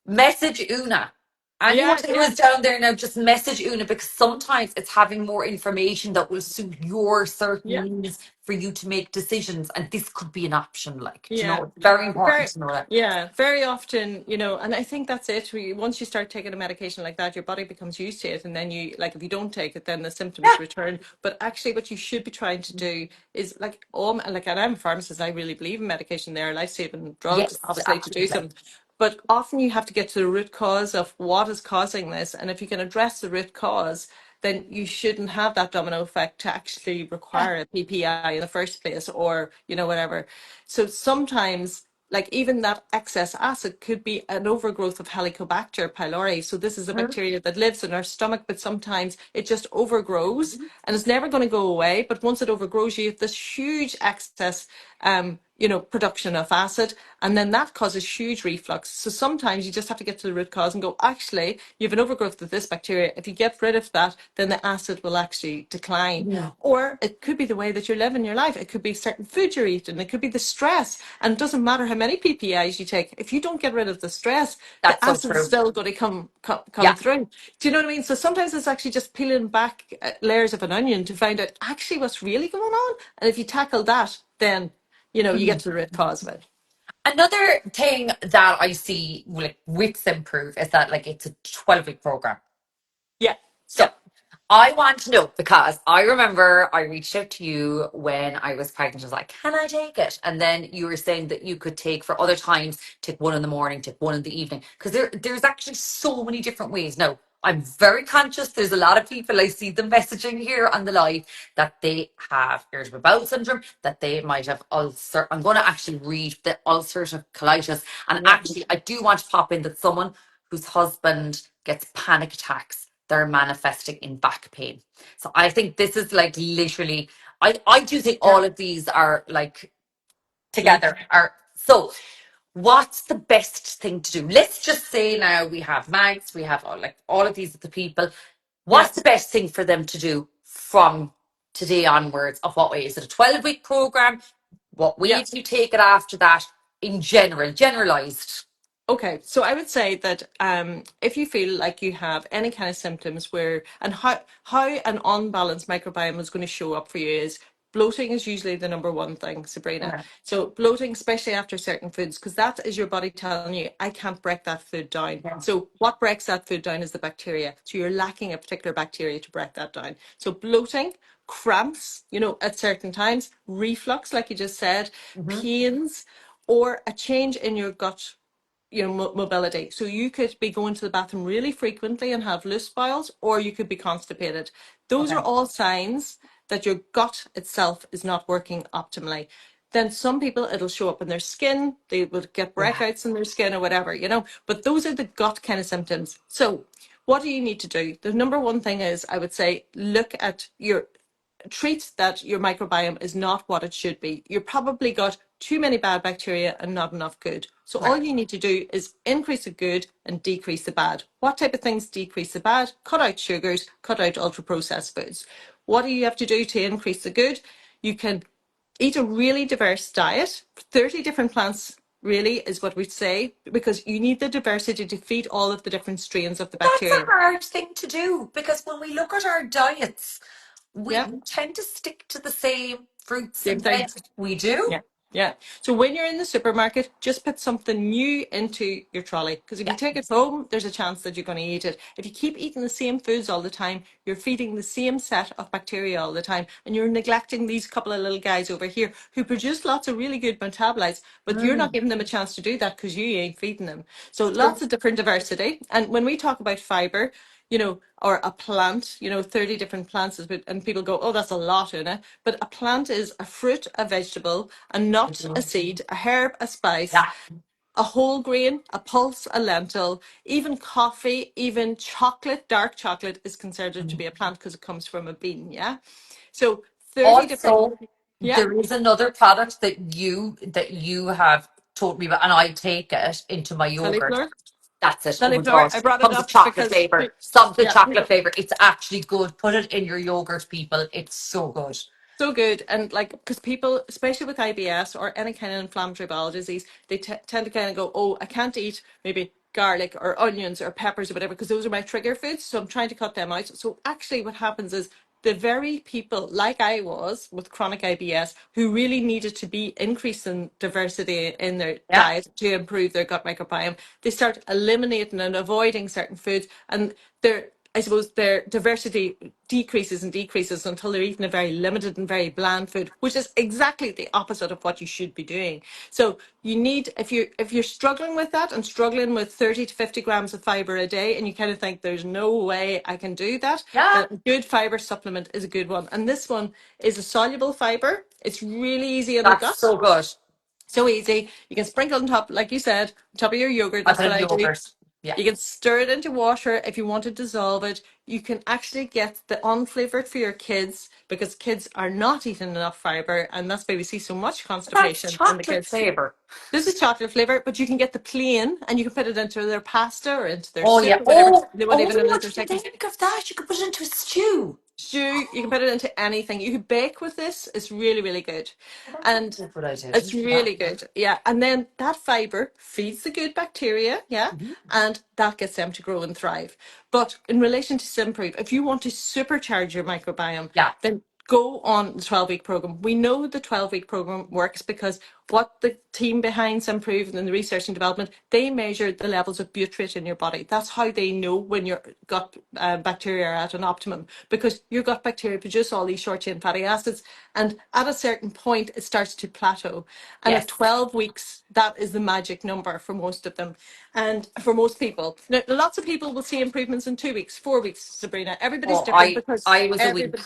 Message Una. Anyone Yeah. who is down there now, just message Una, because sometimes it's having more information that will suit your Yeah. certain needs for you to make decisions. And this could be an option. Like, do you Yeah. know, it's very important Very, to know that. yeah, very often, and I think that's it. Once you start taking a medication like that, your body becomes used to it, and then like, if you don't take it, then the symptoms Yeah. return. But actually, what you should be trying to do is and I'm a pharmacist. I really believe in medication. They are life-saving drugs, Yes, obviously, to do absolutely. some. But often you have to get to the root cause of what is causing this, and if you can address the root cause, then you shouldn't have that domino effect to actually Yeah. require a PPI in the first place, or whatever. So sometimes, like, even that excess acid could be an overgrowth of Helicobacter pylori. So this is a Mhm. bacteria that lives in our stomach, but sometimes it just overgrows and it's never going to go away. But once it overgrows, you have this huge excess, production of acid, and then that causes huge reflux. So sometimes you just have to get to the root cause and go, actually, you have an overgrowth of this bacteria. If you get rid of that, then the acid will actually decline. Yeah. Or it could be the way that you're living your life. It could be certain food you're eating. It could be the stress. And it doesn't matter how many PPIs you take. If you don't get rid of the stress, the That's so acid's true. still going to come Yeah. through. Do you know what I mean? So sometimes it's actually just peeling back layers of an onion to find out actually what's really going on. And if you tackle that, then, you get Mhm. to the root cause of it. Another thing that I see like with Simprove is that like it's a 12-week program. Yeah. So Yeah. I want to know because I remember I reached out to you when I was pregnant. I was like, can I take it? And then you were saying that you could take for other times, take one in the morning, take one in the evening. Because there's actually so many different ways. Now, I'm very conscious. There's a lot of people I see them messaging here on the live that they have irritable bowel syndrome, that they might have ulcer. I'm going to actually read the ulcerative colitis. And Yeah. actually, I do want to pop in that someone whose husband gets panic attacks, they're manifesting in back pain. So I think this is like literally, I do think Yeah. all of these are like Linked. together. Are so what's the best thing to do? Let's just say now we have Mags, we have all of these the people. Yeah. What's the best thing for them to do from today onwards? Of what way? Is it a 12-week program? What way Yeah. do you take it after that in general, generalized? Okay, so I would say that if you feel like you have any kind of symptoms and how an unbalanced microbiome is going to show up for you is bloating is usually the number one thing, Sabrina. Okay. So bloating, especially after certain foods, because that is your body telling you, I can't break that food down. Yeah. So what breaks that food down is the bacteria. So you're lacking a particular bacteria to break that down. So bloating, cramps, at certain times, reflux, like you just said, Mhm. pains, or a change in your gut mobility. So you could be going to the bathroom really frequently and have loose bowels, or you could be constipated. Those are Okay. all signs that your gut itself is not working optimally. Then some people, it'll show up in their skin. They will get Yeah. breakouts in their skin or whatever. But those are the gut kind of symptoms. So what do you need to do? The number one thing is, I would say, look at your treat that your microbiome is not what it should be. You probably got too many bad bacteria and not enough good. So all Right. you need to do is increase the good and decrease the bad. What type of things decrease the bad? Cut out sugars, cut out ultra processed foods. What do you have to do to increase the good? You can eat a really diverse diet. 30 different plants really is what we'd say, because you need the diversity to feed all of the different strains of the That's a bacteria. hard thing to do because when we look at our diets, we Yeah, tend to stick to the same fruits same and thing. veg. We do. Yeah. Yeah. So when you're in the supermarket, just put something new into your trolley. Because if you Yeah. take it home, there's a chance that you're going to eat it. If you keep eating the same foods all the time, you're feeding the same set of bacteria all the time. And you're neglecting these couple of little guys over here who produce lots of really good metabolites, but you're not Mm. giving them a chance to do that because you ain't feeding them. So lots True. of different diversity. And when we talk about fiber, or a plant, 30 different plants, and people go, oh, that's a lot in it. But a plant is a fruit, a vegetable, a nut, a seed, a herb, a spice, Yeah. a whole grain, a pulse, a lentil, even coffee, even chocolate, dark chocolate is considered to be a plant because it comes from a bean. Yeah. So 30 different, Also, yeah, there is another product that you have told me about, and I take it into my yogurt. cauliflower. That's it. Oh my Cauliflower. God. I brought it Comes with up chocolate because, flavor. Some with yeah, chocolate flavor. It's actually good. Put it in your yogurt, people. It's so good. so good. And like, because people, especially with IBS or any kind of inflammatory bowel disease, they tend to kind of go, oh, I can't eat maybe garlic or onions or peppers or whatever because those are my trigger foods. So I'm trying to cut them out. So actually, what happens is the very people like I was with chronic IBS who really needed to be increasing diversity in their Yeah. diet to improve their gut microbiome, they start eliminating and avoiding certain foods, and they're, I suppose, their diversity decreases and decreases until they're eating a very limited and very bland food, which is exactly the opposite of what you should be doing. So you need, if you're struggling with that and struggling with 30 to 50 grams of fiber a day, and you kind of think there's no way I can do that, Yeah. then a good fiber supplement is a good one. And this one is a soluble fiber. It's really easy on the That's gut. so good. So easy. You can sprinkle on top, like you said, on top of your yogurt. I That's put it what in I do. yogurt. Yeah. You can stir it into water if you want to dissolve it. You can actually get the unflavored for your kids because kids are not eating enough fiber, and that's why we see so much But that's constipation in the chocolate kids. flavor. This is chocolate flavor, but you can get the plain and you can put it into their pasta or into their Oh soup yeah. or whatever. Oh, They won't oh, even know I that they're didn't taking think of that. You could put it into a stew. stew. You can put it into anything. You could bake with this. It's really, really good. Oh, that's And actually a good idea. it's Didn't do that. really good. Yeah. And then that fiber feeds the good bacteria. Yeah. Mhm. And that gets them to grow and thrive. But in relation to Symprove, if you want to supercharge your microbiome, Yeah. then go on the 12-week program. We know the 12-week program works because what the team behind Symprove and the research and development, they measure the levels of butyrate in your body. That's how they know when your gut bacteria are at an optimum, because your gut bacteria produce all these short chain fatty acids, and at a certain point it starts to plateau. And at Yes. 12 weeks, that is the magic number for most of them, and for most people. Now, lots of people will see improvements in 2 weeks, 4 weeks. Sabrina, everybody's Oh, different I because I was a everybody, week.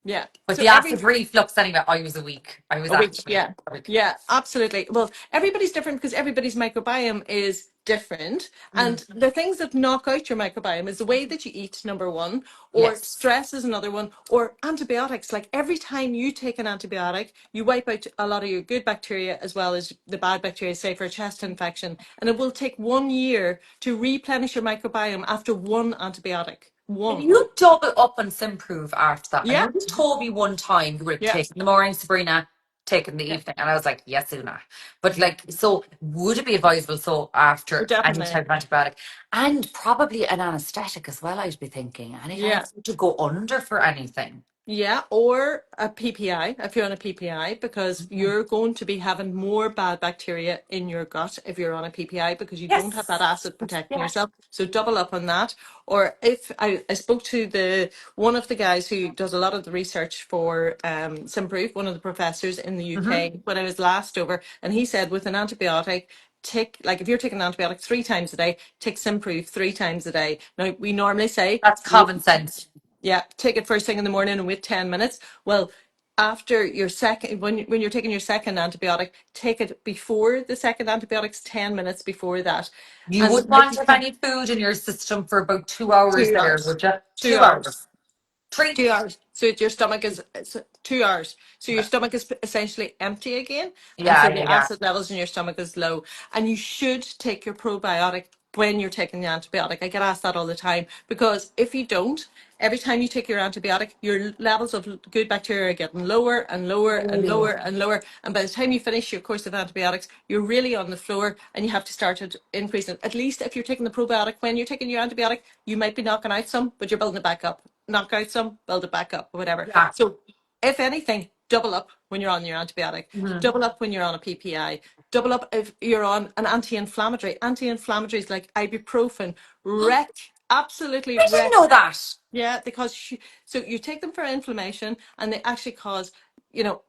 yeah. But So the every acid reflux anyway, I was a week. I was a week, actually yeah. a week. Yeah, absolutely. Well, everybody's different because everybody's microbiome is different. Mm. And the things that knock out your microbiome is the way that you eat, number one, or Yes. stress is another one, or antibiotics. Like every time you take an antibiotic, you wipe out a lot of your good bacteria as well as the bad bacteria, say for a chest infection. And it will take 1 year to replenish your microbiome after one antibiotic. If One. you double up on Simprove after that, I Yeah, know you told me one time you were yeah, taking the morning, Sabrina, taking the yeah. evening, and I was like, yes, Una. But like, so would it be advisable so Oh, after any definitely. type of antibiotic and probably an anesthetic as well? I'd be thinking anytime Yeah. to go under for anything. Yeah, or a PPI if you're on a PPI, because Mhm. you're going to be having more bad bacteria in your gut if you're on a PPI because you don't have that Yes. acid protecting Yeah. yourself. So double up on that. Or if I spoke to the one of the guys who does a lot of the research for Symprove, one of the professors in the Hmm. UK when I was last over, and he said with an antibiotic, take, like if you're taking an antibiotic 3 times a day, take Symprove 3 times a day. Now we normally say That's common sense. yeah, take it first thing in the morning and wait 10 minutes. Well, after your second, when you're taking your second antibiotic, take it before the second antibiotics, 10 minutes before that. You And wouldn't if want you to have can, any food in your system for about 2 hours two there, hours, would you? 2 2 hours. hours. Three. 2 hours. So your stomach is it's 2 hours. So your Okay. stomach is essentially empty again. And Yeah, so yeah, the yeah. acid levels in your stomach is low. And you should take your probiotic when you're taking the antibiotic. I get asked that all the time because if you don't, every time you take your antibiotic, your levels of good bacteria are getting lower and lower and Oh. lower and lower. And by the time you finish your course of antibiotics, you're really on the floor and you have to start to increase it. At least if you're taking the probiotic, when you're taking your antibiotic, you might be knocking out some, but you're building it back up. Knock out some, build it back up, or whatever. Yeah. So if anything, double up when you're on your antibiotic, Mhm. double up when you're on a PPI, double up if you're on an anti-inflammatory. Anti-inflammatories like ibuprofen wreck, absolutely I didn't wreck. know that. Yeah, because so you take them for inflammation and they actually cause,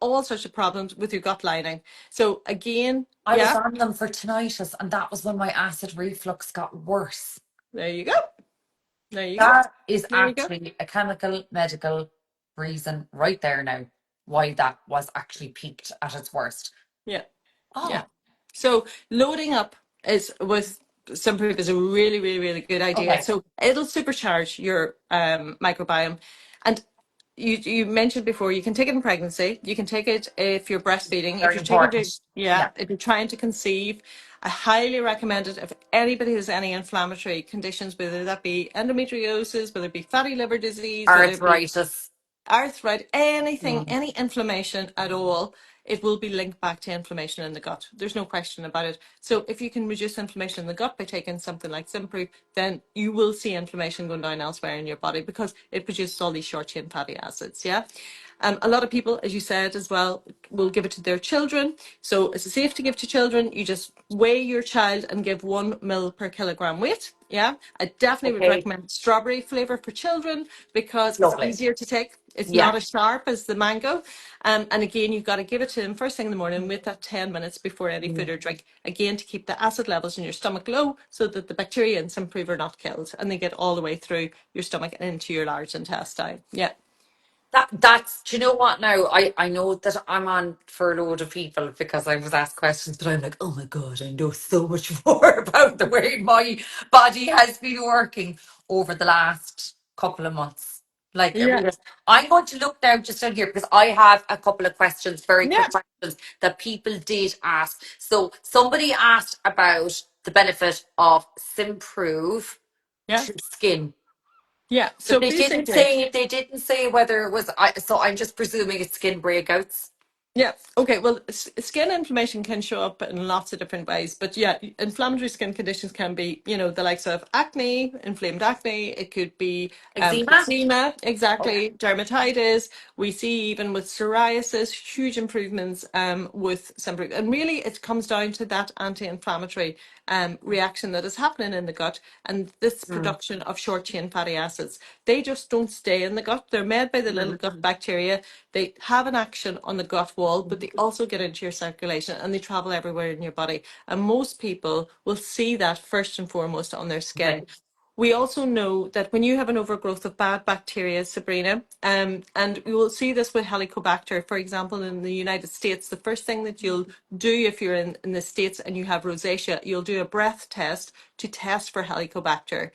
all sorts of problems with your gut lining. So again, I was yeah, on them for tinnitus, and that was when my acid reflux got worse. there you go. There you go. That is There you go. actually a chemical, medical reason right there now why that was actually peaked at its worst. Yeah. Yeah. Oh, So loading up is with Symprove is a really, really, really good idea. okay. So it'll supercharge your microbiome. And you mentioned before, you can take it in pregnancy. You can take it if you're breastfeeding. If Very you're taking important. to, yeah, Yeah. if you're trying to conceive, I highly recommend it if anybody has any inflammatory conditions, whether that be endometriosis, whether it be fatty liver disease, whether it be Arthritis. arthritis, anything, Mm. any inflammation at all, it will be linked back to inflammation in the gut. There's no question about it. So if you can reduce inflammation in the gut by taking something like Symprove, then you will see inflammation going down elsewhere in your body because it produces all these short chain fatty acids. Yeah. A lot of people, as you said as well, will give it to their children. So it's safe to give to children. You just weigh your child and give 1 ml per kilogram weight. Yeah, I definitely would Okay. recommend strawberry flavor for children because it's Lovely. easier to take. It's not Yeah. as sharp as the mango. And again, you've got to give it to them first thing in the morning, wait that 10 minutes before any food Mm. or drink, again, to keep the acid levels in your stomach low so that the bacteria in Symprove are not killed and they get all the way through your stomach and into your large intestine. Yeah. That's, do you know what now? I know that I'm on for a load of people because I was asked questions, but I'm like, oh my God, I know so much more about the way my body has been working over the last couple of months. Like, it Yeah. really is. I'm going to look now just on here because I have a couple of questions, very Yeah. quick questions that people did ask. So somebody asked about the benefit of Symprove Yeah. to skin. Yeah. But So basically, they didn't say whether it was so I'm just presuming it's skin breakouts. yeah. Okay. Well, skin inflammation can show up in lots of different ways, but yeah, inflammatory skin conditions can be, the likes of acne, inflamed acne. It could be Eczema? eczema, Okay. exactly, dermatitis. We see even with psoriasis, huge improvements with Symprove. And really, it comes down to that anti-inflammatory reaction that is happening in the gut and this Mm. production of short chain fatty acids. They just don't stay in the gut. They're made by the little gut bacteria. They have an action on the gut wall, but they also get into your circulation and they travel everywhere in your body. And most people will see that first and foremost on their Okay. skin. We also know that when you have an overgrowth of bad bacteria, Sabrina, and we will see this with Helicobacter, for example, in the United States, the first thing that you'll do if you're in the States and you have rosacea, you'll do a breath test to test for Helicobacter.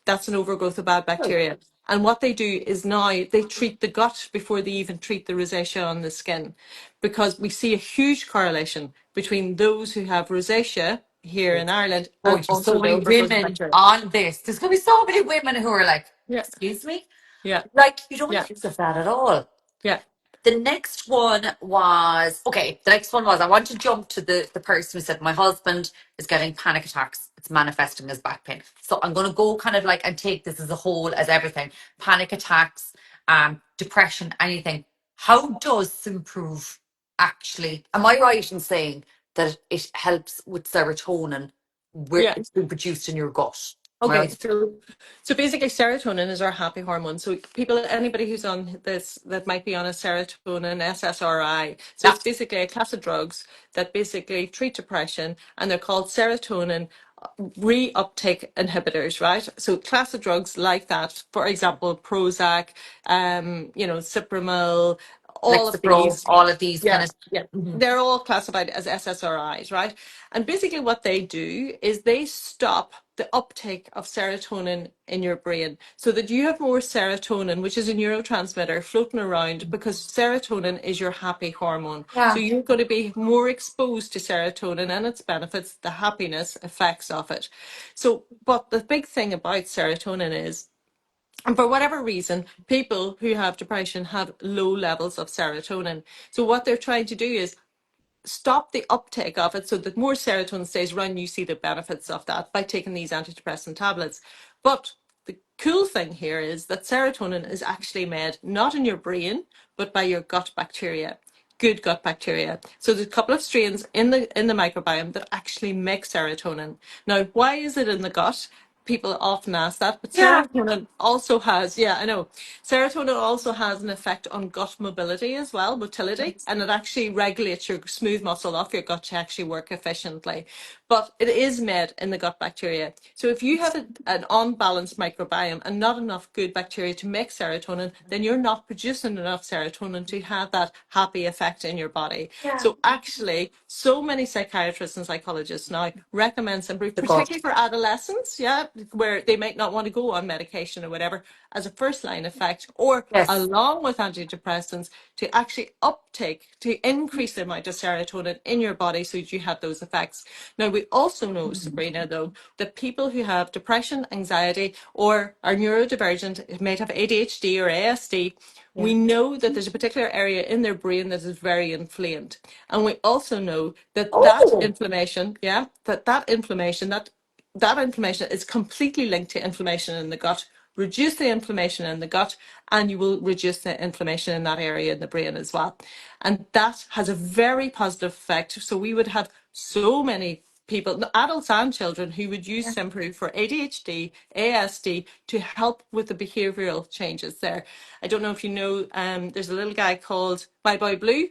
That's an overgrowth of bad Oh, bacteria. And what they do is now they treat the gut before they even treat the rosacea on the skin, because we see a huge correlation between those who have rosacea here in Ireland oh, and there's also so the many overgrowth of women bacteria. on this. There's gonna be so many women who are like, Yeah, excuse me? yeah, Like, you don't yeah, think of that at all. yeah, The next one was okay. The next one was I want to jump to the person who said my husband is getting panic attacks. It's manifesting as back pain. So I'm going to go kind of like and take this as a whole as everything. Panic attacks, depression, anything. How does improve actually? Am I right in saying that it helps with serotonin where yeah. it's been produced in your gut? Am I Okay, right? so basically serotonin is our happy hormone. So people, anybody who's on this that might be on a serotonin SSRI. So Yeah. it's basically a class of drugs that basically treat depression, and they're called serotonin reuptake inhibitors, right? So class of drugs like that, for example, Prozac, Cipramil, all of Lexapro, these. all of these kind Yeah, of. yeah. Mhm. They're all classified as SSRIs, right? And basically what they do is they stop the uptake of serotonin in your brain so that you have more serotonin, which is a neurotransmitter floating around because serotonin is your happy hormone. So Yeah. you're going to be more exposed to serotonin and its benefits, the happiness effects of it. So, but the big thing about serotonin is, and for whatever reason, people who have depression have low levels of serotonin. So what they're trying to do is stop the uptake of it so that more serotonin stays around. You see the benefits of that by taking these antidepressant tablets. But the cool thing here is that serotonin is actually made not in your brain, but by your gut bacteria. good gut bacteria. So there's a couple of strains in the microbiome that actually make serotonin. Now, why is it in the gut? People often ask that, but Yeah. serotonin also has, yeah, I know, serotonin also has an effect on gut mobility as well, motility, and it actually regulates your smooth muscle of your gut to actually work efficiently. But it is made in the gut bacteria. So if you have an unbalanced microbiome and not enough good bacteria to make serotonin, then you're not producing enough serotonin to have that happy effect in your body. Yeah. So actually, so many psychiatrists and psychologists now recommend Symprove, The gut. particularly for adolescents, yeah, where they might not want to go on medication or whatever, as a first line effect, or Yes. along with antidepressants to actually uptake, to increase the amount of serotonin in your body so that you have those effects. Now, we also know, Sabrina, though, that people who have depression, anxiety, or are neurodivergent, might have ADHD or ASD, Yeah. we know that there's a particular area in their brain that is very inflamed. And we also know that that Oh, inflammation, yeah, that inflammation, that inflammation is completely linked to inflammation in the gut. Reduce the inflammation in the gut, and you will reduce the inflammation in that area in the brain as well. And that has a very positive effect. So we would have so many people, adults and children, who would use Symprove for ADHD, ASD to help with the behavioural changes there. I don't know if you know, there's a little guy called My Boy Blue.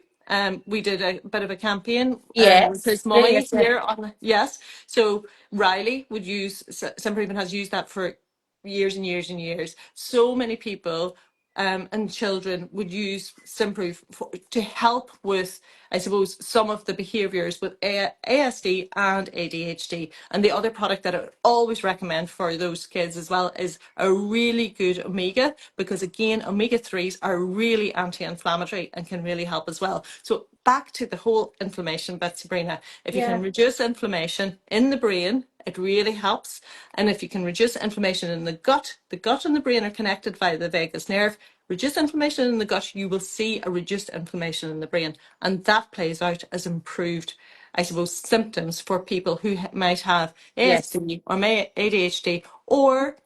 We did a bit of a campaign with yes. his Yeah, mummy yes, yes. here on, yes. So Riley would use, Symprove and has used that for years and years and years. So many people and children would use Symprove to help with, I suppose, some of the behaviours with ASD and ADHD. And the other product that I always recommend for those kids as well is a really good omega, because again, omega-3s are really anti-inflammatory and can really help as well. So back to the whole inflammation bit, Sabrina, if you can Yeah. reduce inflammation in the brain, it really helps. And if you can reduce inflammation in the gut and the brain are connected via the vagus nerve. Reduce inflammation in the gut, you will see a reduced inflammation in the brain. And that plays out as improved, I suppose, symptoms for people who might have Yes. ASD or may ADHD or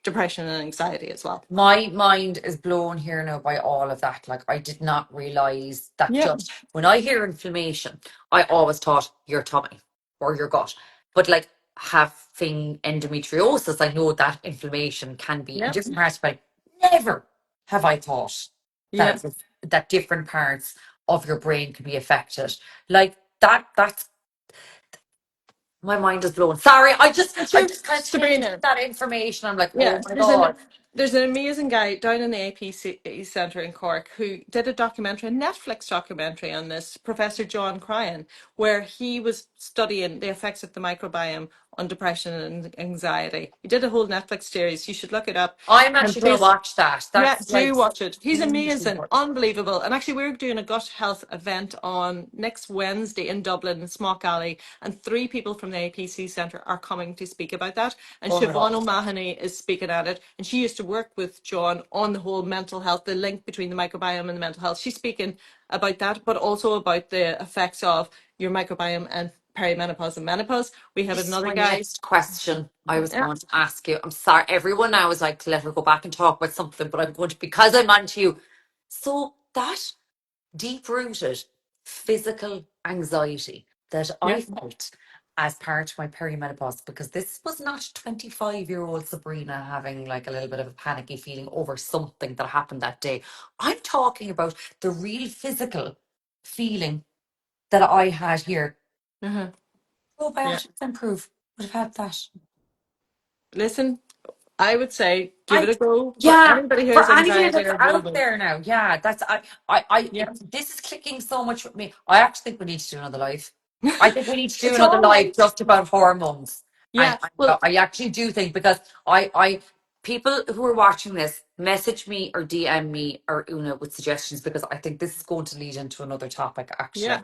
depression and anxiety as well. My mind is blown here now by all of that. Like, I did not realize that. Yeah, Just when I hear inflammation, I always thought your tummy or your gut. But like having endometriosis, I know that inflammation can be in yeah, different parts, but never have I thought that yeah. it was, that different parts of your brain can be affected. Like that's my mind is blown. Sorry, And I sure, just kind of take Sabrina, that information. I'm like, oh yeah, my God. there's an amazing guy down in the APC Centre in Cork who did a documentary, a Netflix documentary on this, Professor John Cryan, where he was studying the effects of the microbiome on depression and anxiety. He did a whole Netflix series. You should look it up. I'm And actually going to he's watch that. Yeah, That's like do watch it. He's hugely amazing, important. unbelievable. And actually, we're doing a gut health event on next Wednesday in Dublin, in Smock Alley, and three people from the APC Centre are coming to speak about that. And Oh my Siobhan God. O'Mahony is speaking at it, and she used to work with John on the whole mental health, the link between the microbiome and the mental health. She's speaking about that, but also about the effects of your microbiome and perimenopause and menopause. We have This is another my guy. next question I was Yeah, going to ask you. I'm sorry, everyone now is like to let her go back and talk about something, but I'm going to, because I'm on to you. So that deep rooted physical anxiety that yeah, I felt as part of my perimenopause, because this was not 25-year-old Sabrina having like a little bit of a panicky feeling over something that happened that day. I'm talking about the real physical feeling that I had here. uh-huh, yeah. Probiotics improve would have had that. Listen, I would say give it I a go for Yeah, anybody who has for anybody anxiety that's or out bloating. there now, yeah, that's Yeah, this is clicking so much with me. I actually think we need to do another live. I think we need to do it's another all live linked. just about hormones. And Yeah, well, I actually do think, because I people who are watching this, message me or DM me or Una with suggestions, because I think this is going to lead into another topic yeah. actually.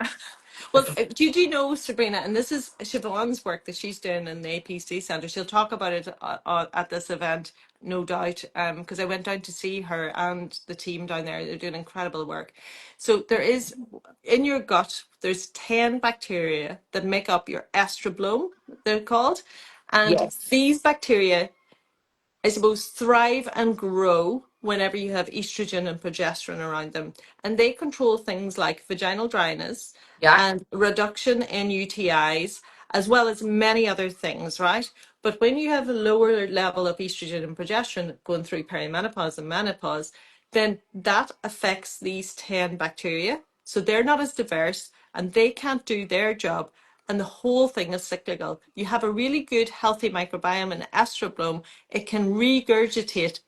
Well, did you know, Sabrina, and this is Siobhan's work that she's doing in the APC Centre. She'll talk about it at this event, no doubt, because I went down to see her and the team down there. They're doing incredible work. So there is, in your gut, there's 10 bacteria that make up your estroblome, they're called. And Yes. these bacteria, I suppose, thrive and grow whenever you have estrogen and progesterone around them. And they control things like vaginal dryness Yeah. and reduction in UTIs, as well as many other things, right? But when you have a lower level of estrogen and progesterone going through perimenopause and menopause, then that affects these 10 bacteria. So they're not as diverse and they can't do their job. And the whole thing is cyclical. You have a really good, healthy microbiome and estrogen, it can regurgitate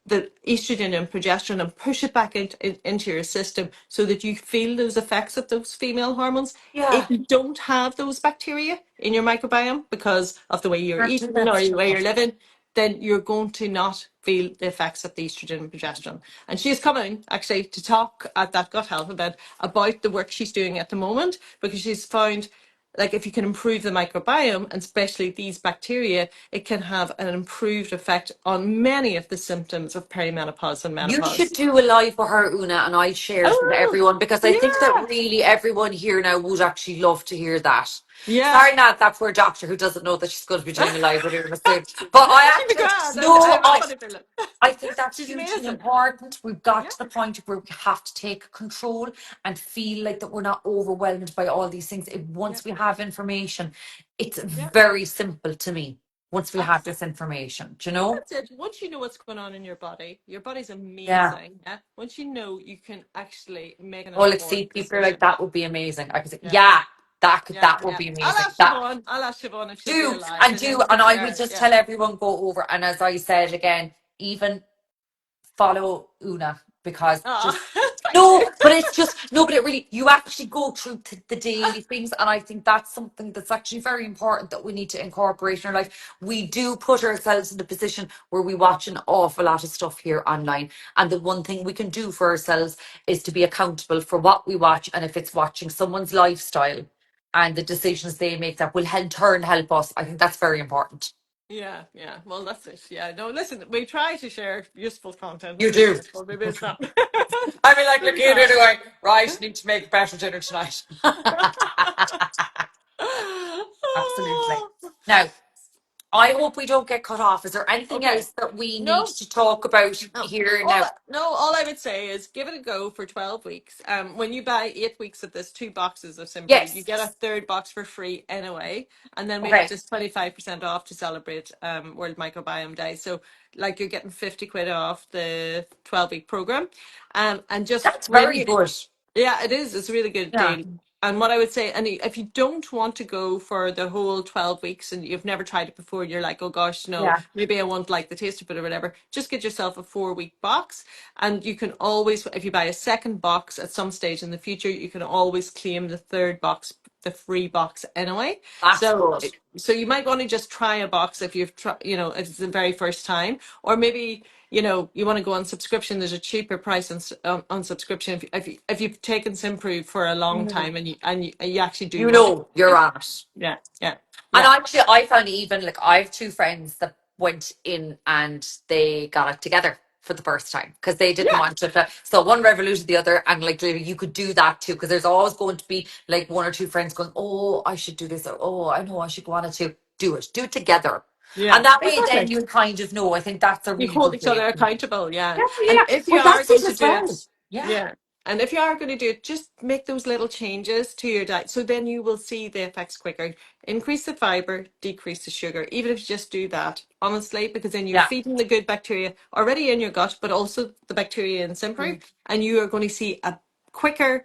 the estrogen and progesterone and push it back into your system so that you feel those effects of those female hormones. Yeah. If you don't have those bacteria in your microbiome because of the way you're Can't do eating that or the way stuff. you're living, then you're going to not feel the effects of the estrogen and progesterone. And she's coming actually to talk at that Gut Health event about the work she's doing at the moment, because she's found like if you can improve the microbiome and especially these bacteria, it can have an improved effect on many of the symptoms of perimenopause and You should menopause. do a live with her, Una, and I'll share it with Oh, everyone because I think that yeah, really everyone here now would actually love to hear that. yeah. Sorry, not that poor doctor who doesn't know that she's going to be doing a live with Una soon. But I She'd be actually, grand. I no, have a funny feeling. I think that's She's hugely amazing. important. We've got Yeah, to the point where we have to take control and feel like that we're not overwhelmed by all these things. yeah, Once we have information, it's yeah. very simple to me. Once we have Absolutely. this information, do you know? That's it. Once you know what's going on in your body's Yeah. amazing. Yeah. Once you know, you can actually make an Oh, let's informed see, people are like, decision. that would be amazing. I could say, Yeah, yeah, yeah, that would yeah. be I'll amazing. ask That Siobhan. I'll ask Siobhan if she'll do a do live, and and then do, we can and I will share. just Yeah. tell everyone go over. And as I said again, even follow Una because Oh, just thank you. no, but it's just no, but it really you actually go through the daily things, and I think that's something that's actually very important that we need to incorporate in our life. We do put ourselves in a position where we watch an awful lot of stuff here online, and the one thing we can do for ourselves is to be accountable for what we watch, and if it's watching someone's lifestyle and the decisions they make that will in turn help us, I think that's very important. Yeah, yeah. Well, that's it. Yeah. No, listen, we try to share useful content. You Maybe it's do. useful, maybe it's not. I mean, like, look, Maybe you do not. going, right, need to make better dinner tonight. Absolutely. Now, I hope we don't get cut off. Is there anything Okay. else that we need No, to talk about no. here now? All I would say is give it a go for 12 weeks. When you buy 8 weeks of this, 2 boxes of Symprove, you Yes. get a third box for free anyway. And then we have Okay. just 25% off to celebrate World Microbiome Day. So like you're getting 50 quid off the 12-week program. And just That's when very you good. yeah, it is. It's a really good Yeah. deal. And what I would say, and if you don't want to go for the whole 12 weeks and you've never tried it before, and you're like, oh gosh, no, Yeah. maybe I won't like the taste of it or whatever, just get yourself a 4-week box. And you can always, if you buy a second box at some stage in the future, you can always claim the third box, the free box anyway. That's So, good. so you might want to just try a box if you've tried, if it's the very first time, or maybe you want to go on subscription. There's a cheaper price on subscription if you've taken Symprove for a long Mm. time and you actually do You want to. know, you're on it. Yeah, yeah, And yeah, actually, I found even like I have two friends that went in and they got it together for the first time because they didn't yeah, want to. So one revoluted the other, and like literally you could do that too because there's always going to be like one or two friends going, "Oh, I should do this," or "Oh, I know I should go on it too." Do it together, yeah. and that way then Exactly. you kind of know. I think that's a You really hold good each other way. accountable, yeah. Yeah, And yeah. if you Well, are that's going it to as do well. it, Yeah, yeah. And if you are going to do it, just make those little changes to your diet. So then you will see the effects quicker. Increase the fiber, decrease the sugar, even if you just do that, honestly, because then you're yeah. feeding the good bacteria already in your gut, but also the bacteria in Simprove, Mm, and you are going to see a quicker,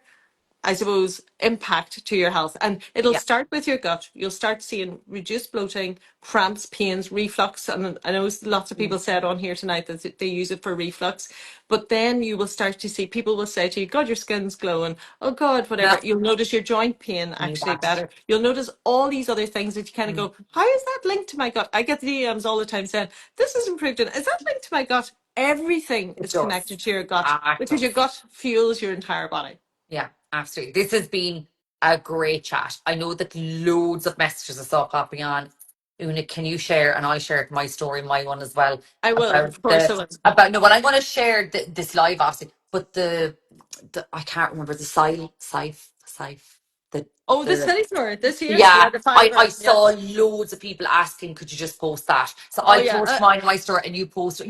I suppose, impact to your health. And it'll yeah. start with your gut. You'll start seeing reduced bloating, cramps, pains, reflux. And I know lots of Mm, people said on here tonight that they use it for reflux. But then you will start to see people will say to you, God, your skin's glowing. Oh, God, whatever. yeah. You'll notice your joint pain Need actually that. better. You'll notice all these other things that you kind of Mm, go, how is that linked to my gut? I get the DMs all the time saying, this is improved. Is that linked to my gut? Everything it is does. connected to your gut Ah, it because your does. gut fuels your entire body. Yeah, absolutely. This has been a great chat. I know that loads of messages I saw popping on. Una, can you share, and I'll share my story, my one as well, I will, about of course I will. no, well, I'm going to share this live, obviously, but the I can't remember the scythe. The Oh, the the study tour this year? Yeah, Yeah, the I Fiverr. Yeah. saw loads of people asking, could you just post that? So Oh, I'll yeah. post mine on my story, and you post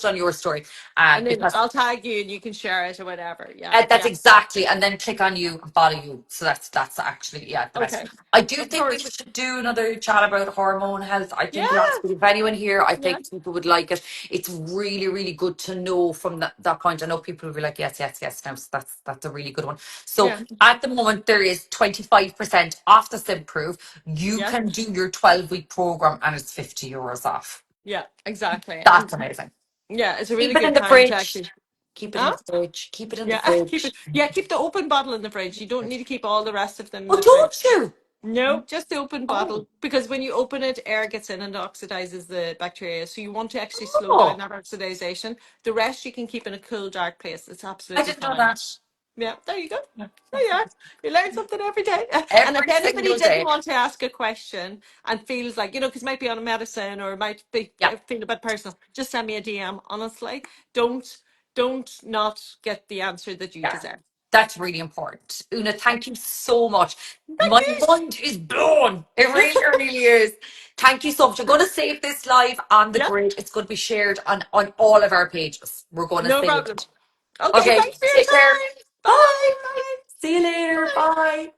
on your story, And then because I'll tag you and you can share it or whatever. Yeah. that's Yeah. exactly, and then click on you and follow you. So that's actually, yeah, the best. Okay. I do Of think we course. should do another chat about hormone health. I Yeah. think lots of if anyone here, I Yeah. think people would like it. It's really, really good to know from that point. I know people will be like, yes, yes, yes. Now, so that's a really good one. So Yeah. at the moment, there is 25% off the Symprove. You Yes. can do your 12-week program, and it's €50 off. Yeah. Exactly. That's And amazing. yeah, it's a really Keep it in good the time to fridge. actually. Keep it in Huh? the fridge. Keep it in the Yeah. Keep fridge. it. Yeah. Keep the open bottle in the fridge. You don't need to keep all the rest of them in Oh, the fridge. don't you? No, just the open Oh, bottle because when you open it, air gets in and oxidizes the bacteria. So you want to actually slow down oh, that oxidization. The rest you can keep in a cool, dark place. It's I absolutely didn't know fine. that. Yeah, there you go. There you are. You learn something every day. And if Every anybody single didn't day. want to ask a question and feels like, because it might be on a medicine or it might be Yeah, feel a bit personal, just send me a DM. Honestly, don't not get the answer that you yeah. deserve. That's really important. Una, thank you so much. Thank My you. mind is blown. It really, really is. Thank you so much. I'm going to save this live on the Yeah, grid. It's going to be shared on all of our pages. We're going to no save problem. it. Okay, Okay, thanks for your take care. time. Bye. Bye. Bye. See you later. Bye. Bye.